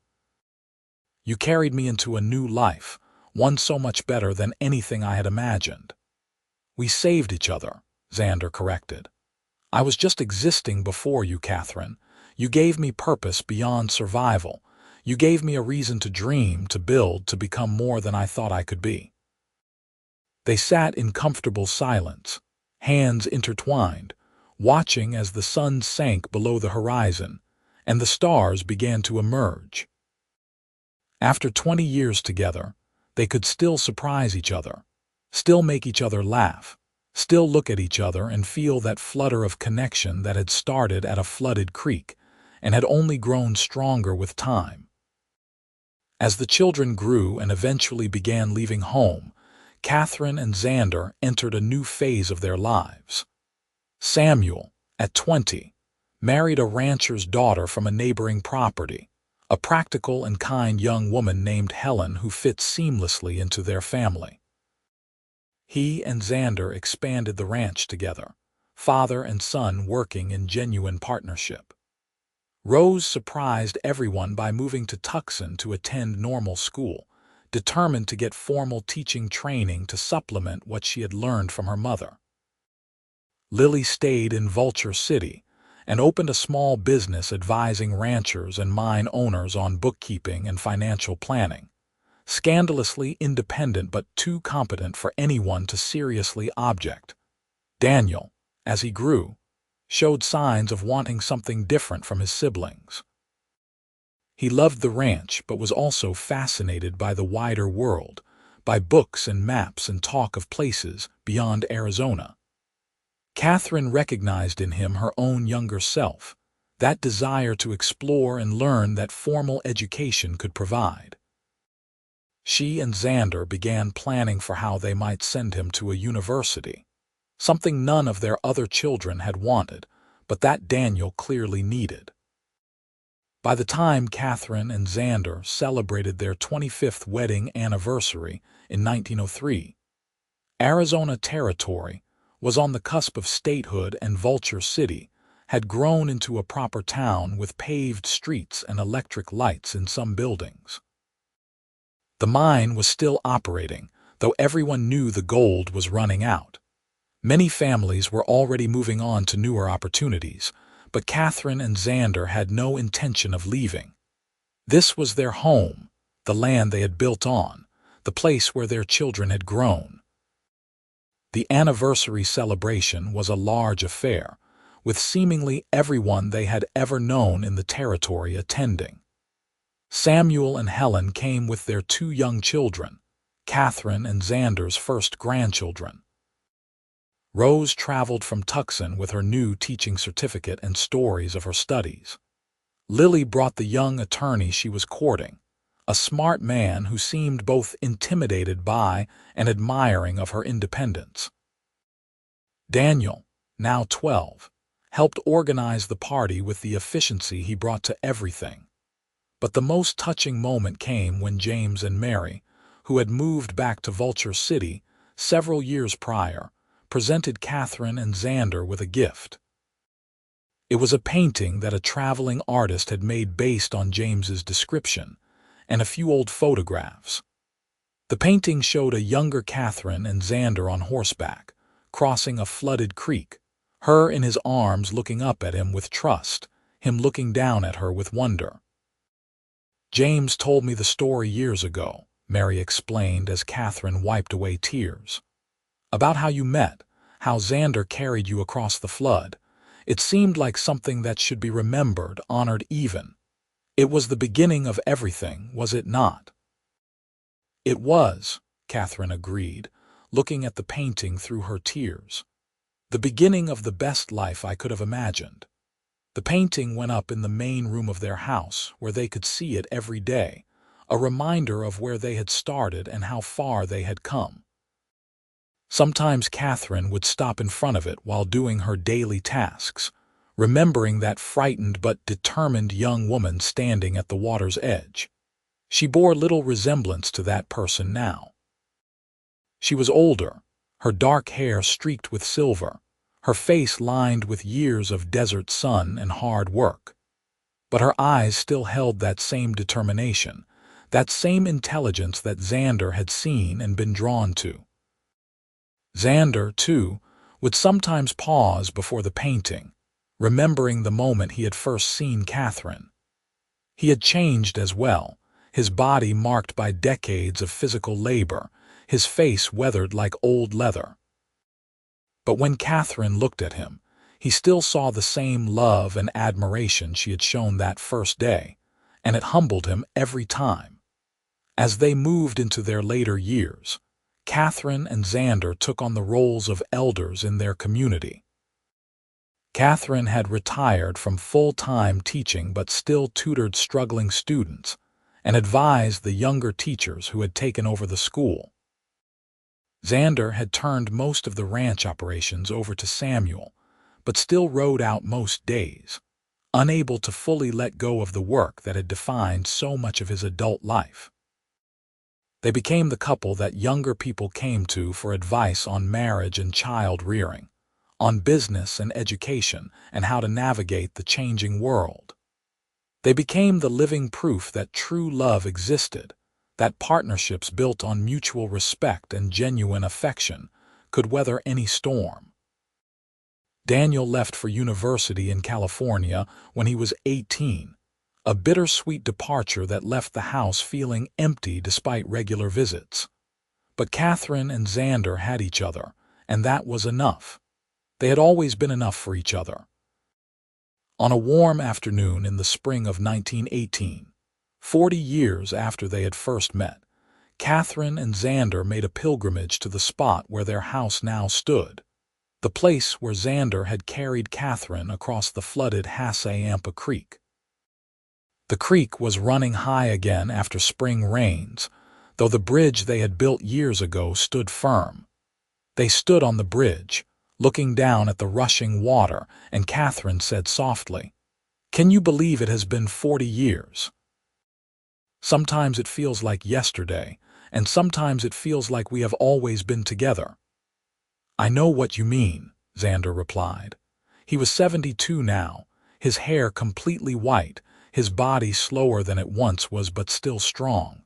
You carried me into a new life, one so much better than anything I had imagined." "We saved each other," Xander corrected. "I was just existing before you, Katherine. You gave me purpose beyond survival. You gave me a reason to dream, to build, to become more than I thought I could be." They sat in comfortable silence, hands intertwined, watching as the sun sank below the horizon and the stars began to emerge. After 20 years together, they could still surprise each other, still make each other laugh, still look at each other and feel that flutter of connection that had started at a flooded creek and had only grown stronger with time. As the children grew and eventually began leaving home, Katherine and Xander entered a new phase of their lives. Samuel, at 20, married a rancher's daughter from a neighboring property, a practical and kind young woman named Helen who fit seamlessly into their family. He and Xander expanded the ranch together, father and son working in genuine partnership. Rose surprised everyone by moving to Tucson to attend normal school, determined to get formal teaching training to supplement what she had learned from her mother. Lily stayed in Vulture City and opened a small business advising ranchers and mine owners on bookkeeping and financial planning, scandalously independent but too competent for anyone to seriously object. Daniel, as he grew, showed signs of wanting something different from his siblings. He loved the ranch but was also fascinated by the wider world, by books and maps and talk of places beyond Arizona. Katherine recognized in him her own younger self, that desire to explore and learn that formal education could provide. She and Xander began planning for how they might send him to a university, something none of their other children had wanted, but that Daniel clearly needed. By the time Katherine and Xander celebrated their 25th wedding anniversary in 1903, Arizona Territory was on the cusp of statehood and Vulture City had grown into a proper town with paved streets and electric lights in some buildings. The mine was still operating, though everyone knew the gold was running out. Many families were already moving on to newer opportunities, but Katherine and Xander had no intention of leaving. This was their home, the land they had built on, the place where their children had grown. The anniversary celebration was a large affair, with seemingly everyone they had ever known in the territory attending. Samuel and Helen came with their 2 young children, Katherine and Xander's first grandchildren. Rose traveled from Tucson with her new teaching certificate and stories of her studies. Lily brought the young attorney she was courting, a smart man who seemed both intimidated by and admiring of her independence. Daniel, now 12, helped organize the party with the efficiency he brought to everything. But the most touching moment came when James and Mary, who had moved back to Vulture City several years prior, presented Katherine and Xander with a gift. It was a painting that a traveling artist had made based on James's description, and a few old photographs. The painting showed a younger Katherine and Xander on horseback, crossing a flooded creek, her in his arms looking up at him with trust, him looking down at her with wonder. James told me the story years ago, Mary explained as Katherine wiped away tears. About how you met, how Xander carried you across the flood. It seemed like something that should be remembered, honored even. It was the beginning of everything, was it not? It was, Katherine agreed, looking at the painting through her tears. The beginning of the best life I could have imagined. The painting went up in the main room of their house, where they could see it every day, a reminder of where they had started and how far they had come. Sometimes Katherine would stop in front of it while doing her daily tasks, remembering that frightened but determined young woman standing at the water's edge. She bore little resemblance to that person now. She was older, her dark hair streaked with silver, her face lined with years of desert sun and hard work. But her eyes still held that same determination, that same intelligence that Xander had seen and been drawn to. Xander, too, would sometimes pause before the painting, remembering the moment he had first seen Katherine. He had changed as well, his body marked by decades of physical labor, his face weathered like old leather. But when Katherine looked at him, he still saw the same love and admiration she had shown that first day, and it humbled him every time. As they moved into their later years, Katherine and Xander took on the roles of elders in their community. Katherine had retired from full-time teaching but still tutored struggling students and advised the younger teachers who had taken over the school. Xander had turned most of the ranch operations over to Samuel, but still rode out most days, unable to fully let go of the work that had defined so much of his adult life. They became the couple that younger people came to for advice on marriage and child rearing, on business and education, and how to navigate the changing world. They became the living proof that true love existed, that partnerships built on mutual respect and genuine affection could weather any storm. Daniel left for university in California when he was 18, a bittersweet departure that left the house feeling empty despite regular visits. But Katherine and Xander had each other, and that was enough. They had always been enough for each other. On a warm afternoon in the spring of 1918, 40 years after they had first met, Katherine and Xander made a pilgrimage to the spot where their house now stood, the place where Xander had carried Katherine across the flooded Hassayampa Creek. The creek was running high again after spring rains, though the bridge they had built years ago stood firm. They stood on the bridge, looking down at the rushing water, and Katherine said softly, "Can you believe it has been 40 years? Sometimes it feels like yesterday, and sometimes it feels like we have always been together." "I know what you mean," Xander replied. He was 72 now, his hair completely white, his body slower than it once was but still strong.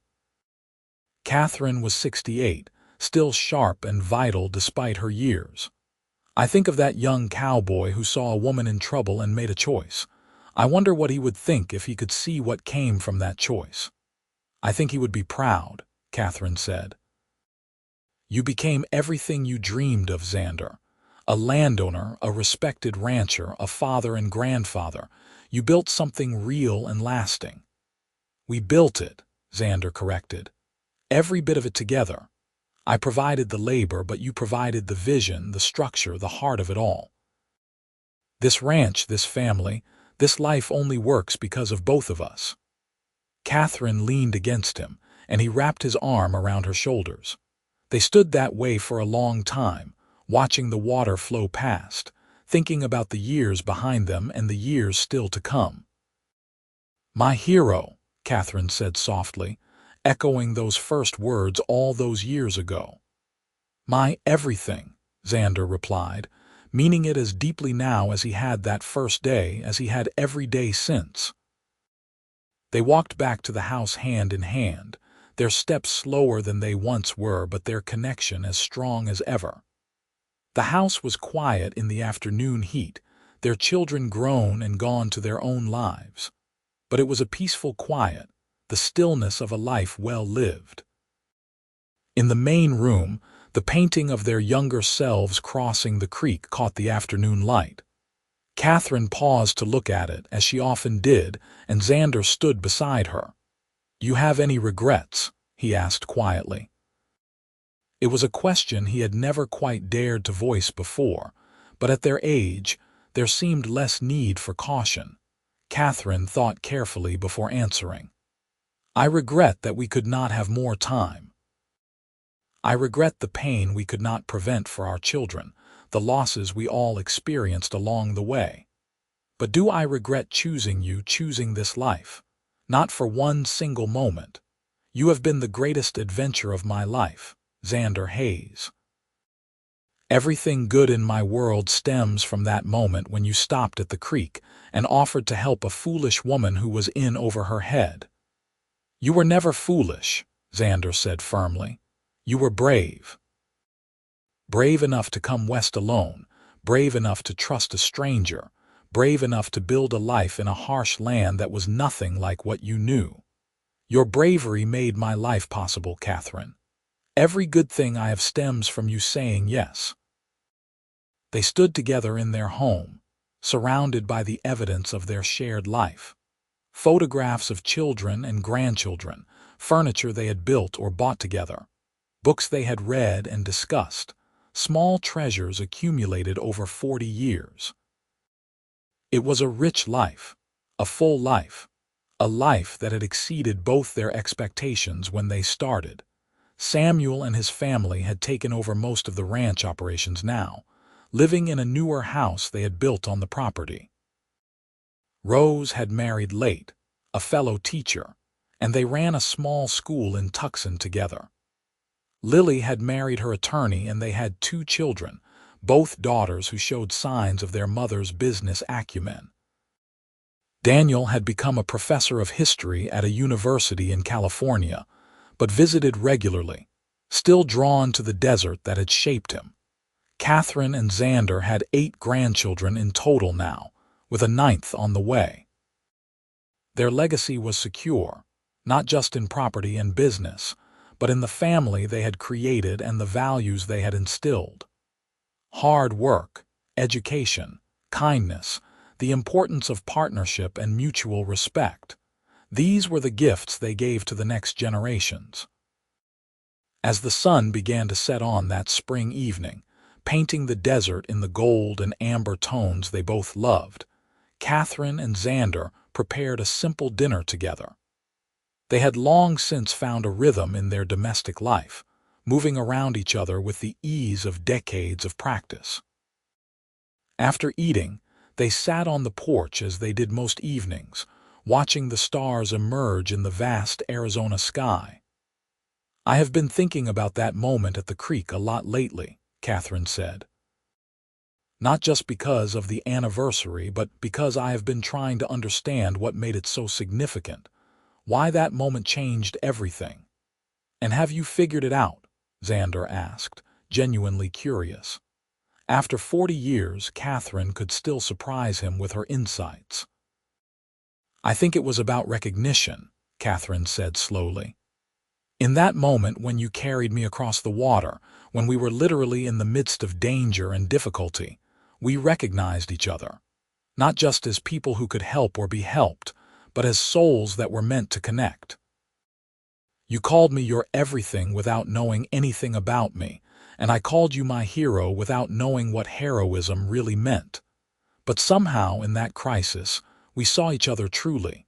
Katherine was 68, still sharp and vital despite her years. "I think of that young cowboy who saw a woman in trouble and made a choice. I wonder what he would think if he could see what came from that choice." "I think he would be proud," Katherine said. "You became everything you dreamed of, Xander. A landowner, a respected rancher, a father and grandfather. You built something real and lasting." "We built it," Xander corrected. "Every bit of it together. I provided the labor, but you provided the vision, the structure, the heart of it all. This ranch, this family, this life only works because of both of us." Katherine leaned against him, and he wrapped his arm around her shoulders. They stood that way for a long time, watching the water flow past, thinking about the years behind them and the years still to come. "My hero," Katherine said softly, echoing those first words all those years ago. "My everything," Xander replied, meaning it as deeply now as he had that first day, as he had every day since. They walked back to the house hand in hand, their steps slower than they once were, but their connection as strong as ever. The house was quiet in the afternoon heat, their children grown and gone to their own lives. But it was a peaceful quiet, the stillness of a life well lived. In the main room, the painting of their younger selves crossing the creek caught the afternoon light. Katherine paused to look at it, as she often did, and Xander stood beside her. "You have any regrets?" he asked quietly. It was a question he had never quite dared to voice before, but at their age, there seemed less need for caution. Katherine thought carefully before answering. "I regret that we could not have more time. I regret the pain we could not prevent for our children, the losses we all experienced along the way. But do I regret choosing you, choosing this life? Not for one single moment. You have been the greatest adventure of my life, Xander Hayes. Everything good in my world stems from that moment when you stopped at the creek and offered to help a foolish woman who was in over her head." "You were never foolish," Xander said firmly. "You were brave. Brave enough to come west alone, brave enough to trust a stranger, brave enough to build a life in a harsh land that was nothing like what you knew. Your bravery made my life possible, Katherine. Every good thing I have stems from you saying yes." They stood together in their home, surrounded by the evidence of their shared life. Photographs of children and grandchildren, furniture they had built or bought together. books they had read and discussed, small treasures accumulated over 40 years. It was a rich life, a full life, a life that had exceeded both their expectations when they started. Samuel and his family had taken over most of the ranch operations now, living in a newer house they had built on the property. Rose had married late, a fellow teacher, and they ran a small school in Tucson together. Lily had married her attorney and they had 2 children, both daughters who showed signs of their mother's business acumen. Daniel had become a professor of history at a university in California, but visited regularly, still drawn to the desert that had shaped him. Katherine and Xander had 8 grandchildren in total now, with a 9th on the way. Their legacy was secure, not just in property and business, but in the family they had created and the values they had instilled. Hard work, education, kindness, the importance of partnership and mutual respect. These were the gifts they gave to the next generations. As the sun began to set on that spring evening, painting the desert in the gold and amber tones they both loved, Katherine and Xander prepared a simple dinner together. They had long since found a rhythm in their domestic life, moving around each other with the ease of decades of practice. After eating, they sat on the porch as they did most evenings, watching the stars emerge in the vast Arizona sky. "I have been thinking about that moment at the creek a lot lately," Katherine said. "Not just because of the anniversary, but because I have been trying to understand what made it so significant, why that moment changed everything." "And have you figured it out?" Xander asked, genuinely curious. After 40 years, Katherine could still surprise him with her insights. "I think it was about recognition," Katherine said slowly. "In that moment when you carried me across the water, when we were literally in the midst of danger and difficulty, we recognized each other, not just as people who could help or be helped, but as souls that were meant to connect. You called me your everything without knowing anything about me, and I called you my hero without knowing what heroism really meant. But somehow, in that crisis, we saw each other truly.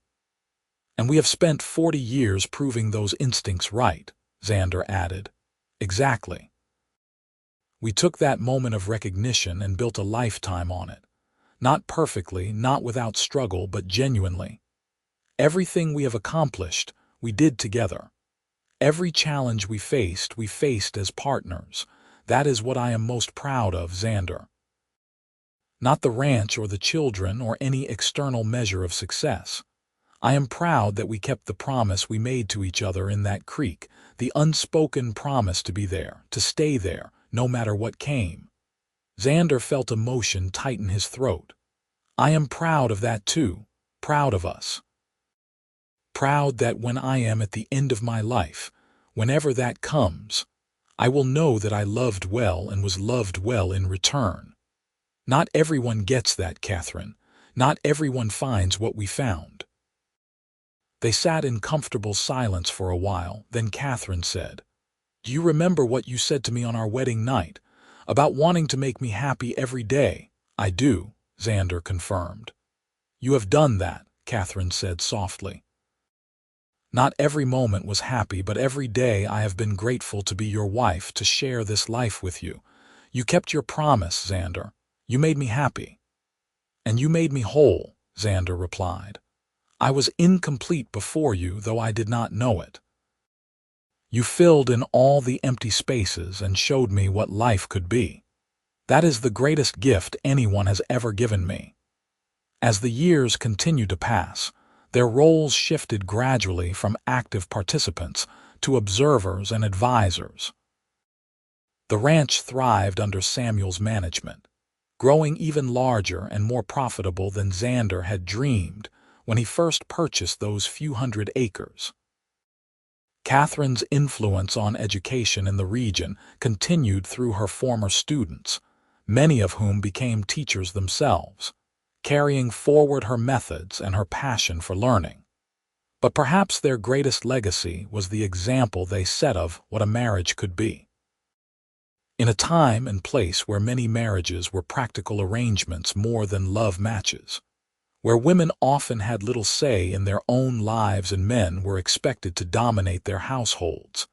And we have spent 40 years proving those instincts right," Xander added. "Exactly. We took that moment of recognition and built a lifetime on it. Not perfectly, not without struggle, but genuinely. Everything we have accomplished, we did together. Every challenge we faced as partners. That is what I am most proud of, Xander. Not the ranch or the children or any external measure of success. I am proud that we kept the promise we made to each other in that creek, the unspoken promise to be there, to stay there, no matter what came." Xander felt emotion tighten his throat. "I am proud of that too, proud of us. Proud that when I am at the end of my life, whenever that comes, I will know that I loved well and was loved well in return. Not everyone gets that, Katherine. Not everyone finds what we found." They sat in comfortable silence for a while, then Katherine said, "Do you remember what you said to me on our wedding night, about wanting to make me happy every day?" "I do," Xander confirmed. "You have done that," Katherine said softly. "Not every moment was happy, but every day I have been grateful to be your wife, to share this life with you. You kept your promise, Xander. You made me happy." "And you made me whole," Xander replied. "I was incomplete before you, though I did not know it. You filled in all the empty spaces and showed me what life could be. That is the greatest gift anyone has ever given me." As the years continued to pass, their roles shifted gradually from active participants to observers and advisors. The ranch thrived under Samuel's management, growing even larger and more profitable than Xander had dreamed when he first purchased those few hundred acres. Katherine's influence on education in the region continued through her former students, many of whom became teachers themselves, carrying forward her methods and her passion for learning. But perhaps their greatest legacy was the example they set of what a marriage could be. In a time and place where many marriages were practical arrangements more than love matches, where women often had little say in their own lives and men were expected to dominate their households,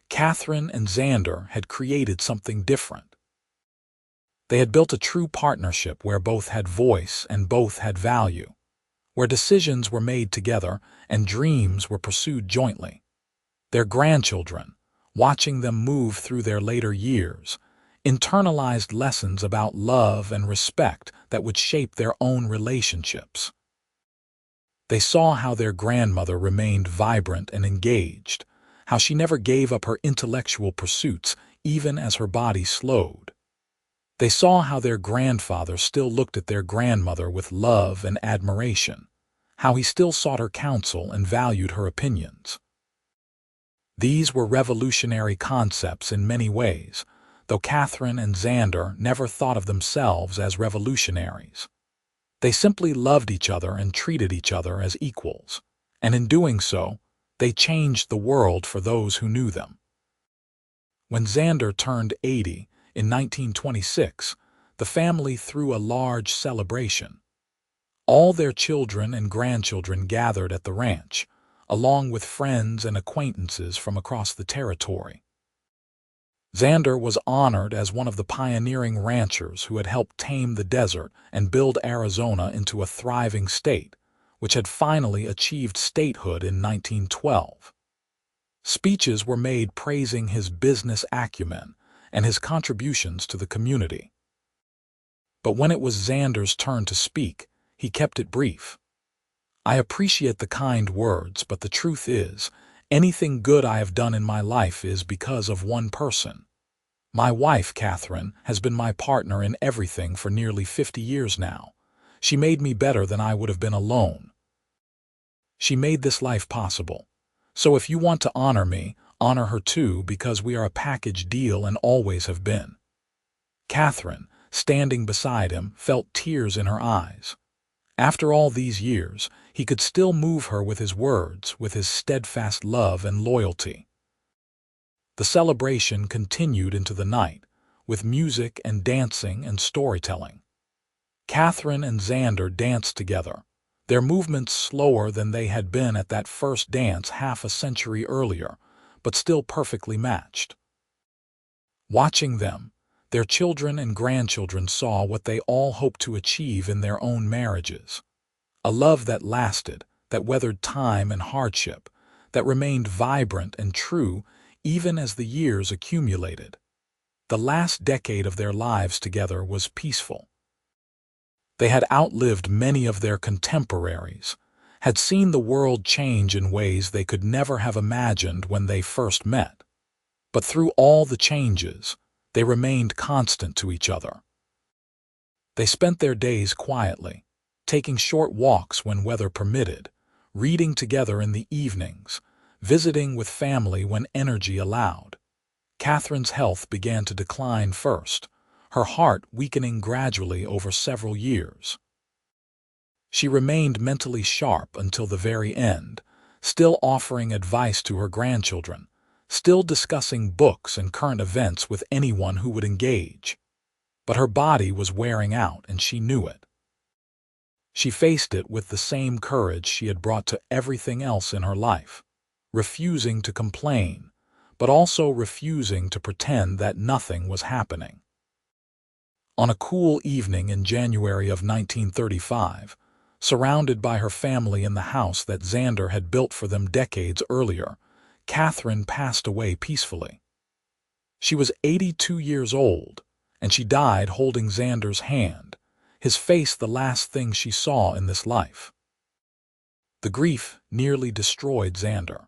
Katherine and Xander had created something different. They had built a true partnership where both had voice and both had value, where decisions were made together and dreams were pursued jointly. Their grandchildren, watching them move through their later years, internalized lessons about love and respect that would shape their own relationships. They saw how their grandmother remained vibrant and engaged, how she never gave up her intellectual pursuits even as her body slowed. They saw how their grandfather still looked at their grandmother with love and admiration, how he still sought her counsel and valued her opinions. These were revolutionary concepts in many ways, though Katherine and Xander never thought of themselves as revolutionaries. They simply loved each other and treated each other as equals, and in doing so, they changed the world for those who knew them. When Xander turned 80 in 1926, the family threw a large celebration. All their children and grandchildren gathered at the ranch, along with friends and acquaintances from across the territory. Xander was honored as one of the pioneering ranchers who had helped tame the desert and build Arizona into a thriving state, which had finally achieved statehood in 1912. Speeches were made praising his business acumen and his contributions to the community. But when it was Xander's turn to speak, he kept it brief. "I appreciate the kind words, but the truth is, anything good I have done in my life is because of one person. My wife, Katherine, has been my partner in everything for nearly 50 years now. She made me better than I would have been alone. She made this life possible. So if you want to honor me, honor her too, because we are a package deal and always have been." Katherine, standing beside him, felt tears in her eyes. After all these years, he could still move her with his words, with his steadfast love and loyalty. The celebration continued into the night, with music and dancing and storytelling. Katherine and Xander danced together, their movements slower than they had been at that first dance half a century earlier, but still perfectly matched. Watching them, their children and grandchildren saw what they all hoped to achieve in their own marriages. A love that lasted, that weathered time and hardship, that remained vibrant and true even as the years accumulated. The last decade of their lives together was peaceful. They had outlived many of their contemporaries, had seen the world change in ways they could never have imagined when they first met. But through all the changes, they remained constant to each other. They spent their days quietly, taking short walks when weather permitted, reading together in the evenings, visiting with family when energy allowed. Katherine's health began to decline first, her heart weakening gradually over several years. She remained mentally sharp until the very end, still offering advice to her grandchildren, still discussing books and current events with anyone who would engage. But her body was wearing out, and she knew it. She faced it with the same courage she had brought to everything else in her life, refusing to complain, but also refusing to pretend that nothing was happening. On a cool evening in January of 1935, surrounded by her family in the house that Xander had built for them decades earlier, Katherine passed away peacefully. She was 82 years old, and she died holding Xander's hand, his face the last thing she saw in this life. The grief nearly destroyed Xander.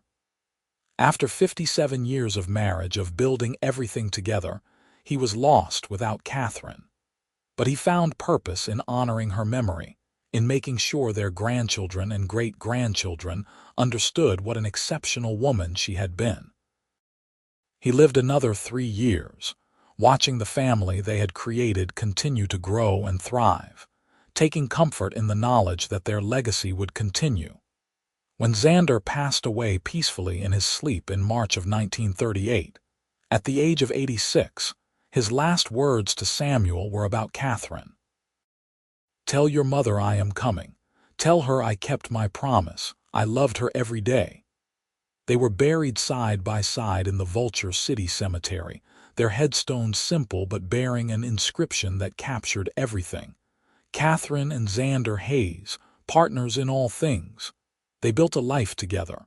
After 57 years of marriage, of building everything together, he was lost without Katherine. But he found purpose in honoring her memory, in making sure their grandchildren and great-grandchildren understood what an exceptional woman she had been. He lived another 3 years, watching the family they had created continue to grow and thrive, taking comfort in the knowledge that their legacy would continue. When Xander passed away peacefully in his sleep in March of 1938, at the age of 86, his last words to Samuel were about Katherine. "Tell your mother I am coming. Tell her I kept my promise. I loved her every day." They were buried side by side in the Vulture City cemetery, their headstones simple but bearing an inscription that captured everything. Katherine and Xander Hayes, partners in all things. They built a life together.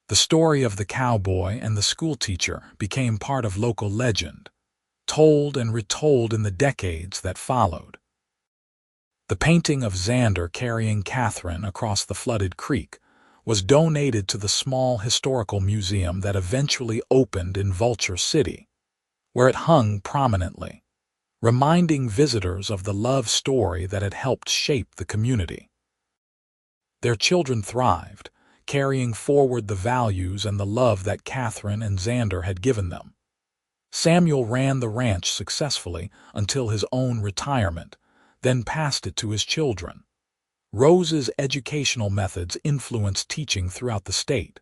The story of the cowboy and the schoolteacher became part of local legend, told and retold in the decades that followed. The painting of Xander carrying Katherine across the flooded creek was donated to the small historical museum that eventually opened in Vulture City, where it hung prominently, reminding visitors of the love story that had helped shape the community. Their children thrived, carrying forward the values and the love that Katherine and Xander had given them. Samuel ran the ranch successfully until his own retirement, then passed it to his children. Rose's educational methods influenced teaching throughout the state.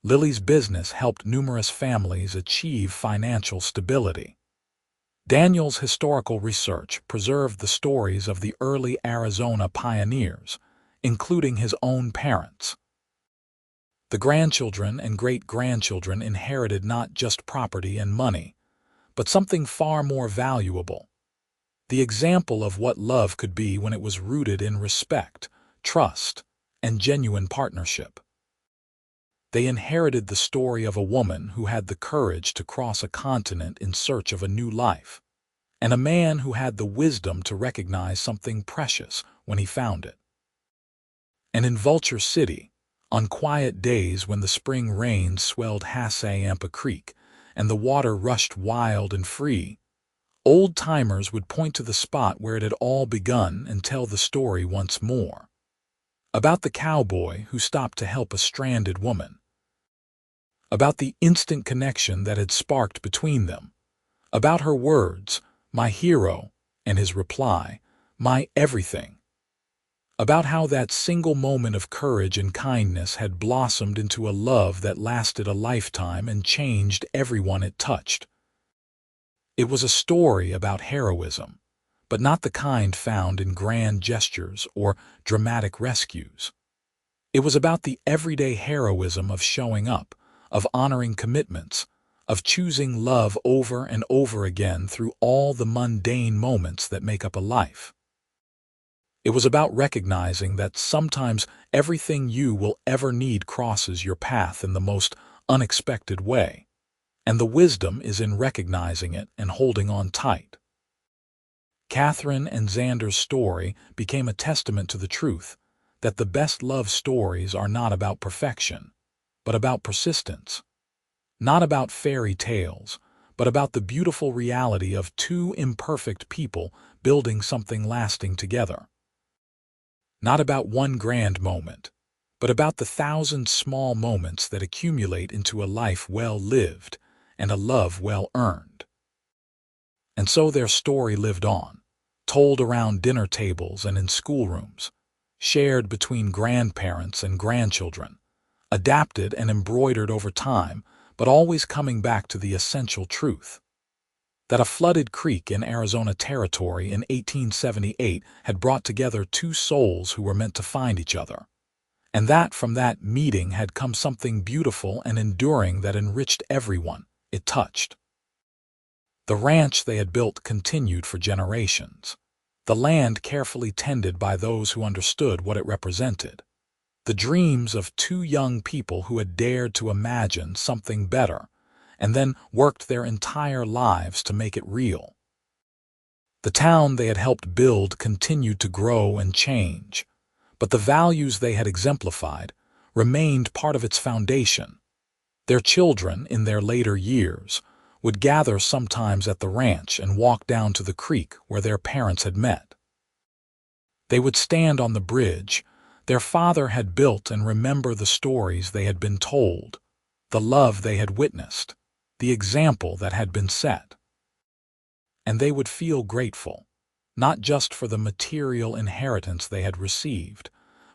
Lily's business helped numerous families achieve financial stability. Daniel's historical research preserved the stories of the early Arizona pioneers, including his own parents. The grandchildren and great-grandchildren inherited not just property and money, but something far more valuable: the example of what love could be when it was rooted in respect, trust, and genuine partnership. They inherited the story of a woman who had the courage to cross a continent in search of a new life, and a man who had the wisdom to recognize something precious when he found it. And in Vulture City, on quiet days when the spring rains swelled Hassayampa Creek and the water rushed wild and free, old-timers would point to the spot where it had all begun and tell the story once more. About the cowboy who stopped to help a stranded woman. About the instant connection that had sparked between them. About her words, "my hero," and his reply, "my everything." About how that single moment of courage and kindness had blossomed into a love that lasted a lifetime and changed everyone it touched. It was a story about heroism, but not the kind found in grand gestures or dramatic rescues. It was about the everyday heroism of showing up, of honoring commitments, of choosing love over and over again through all the mundane moments that make up a life. It was about recognizing that sometimes everything you will ever need crosses your path in the most unexpected way, and the wisdom is in recognizing it and holding on tight. Katherine and Xander's story became a testament to the truth that the best love stories are not about perfection, but about persistence. Not about fairy tales, but about the beautiful reality of two imperfect people building something lasting together. Not about one grand moment, but about the thousand small moments that accumulate into a life well lived and a love well earned. And so their story lived on, told around dinner tables and in schoolrooms, shared between grandparents and grandchildren, adapted and embroidered over time, but always coming back to the essential truth: that a flooded creek in Arizona Territory in 1878 had brought together two souls who were meant to find each other, and that from that meeting had come something beautiful and enduring that enriched everyone it touched. The ranch they had built continued for generations, the land carefully tended by those who understood what it represented, the dreams of two young people who had dared to imagine something better and then worked their entire lives to make it real. The town they had helped build continued to grow and change, but the values they had exemplified remained part of its foundation. Their children, in their later years, would gather sometimes at the ranch and walk down to the creek where their parents had met. They would stand on the bridge their father had built and remember the stories they had been told, the love they had witnessed, the example that had been set. And they would feel grateful, not just for the material inheritance they had received,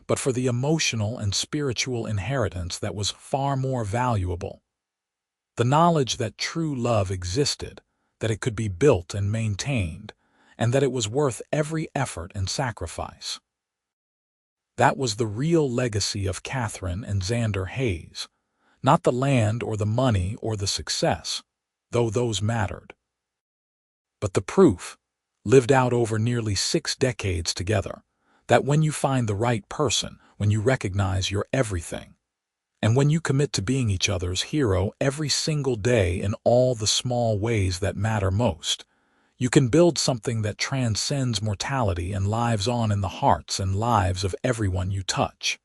but for the emotional and spiritual inheritance that was far more valuable. The knowledge that true love existed, that it could be built and maintained, and that it was worth every effort and sacrifice. That was the real legacy of Katherine and Xander Hayes, not the land or the money or the success, though those mattered. But the proof, lived out over nearly 6 decades together, that when you find the right person, when you recognize you're everything, and when you commit to being each other's hero every single day in all the small ways that matter most, you can build something that transcends mortality and lives on in the hearts and lives of everyone you touch.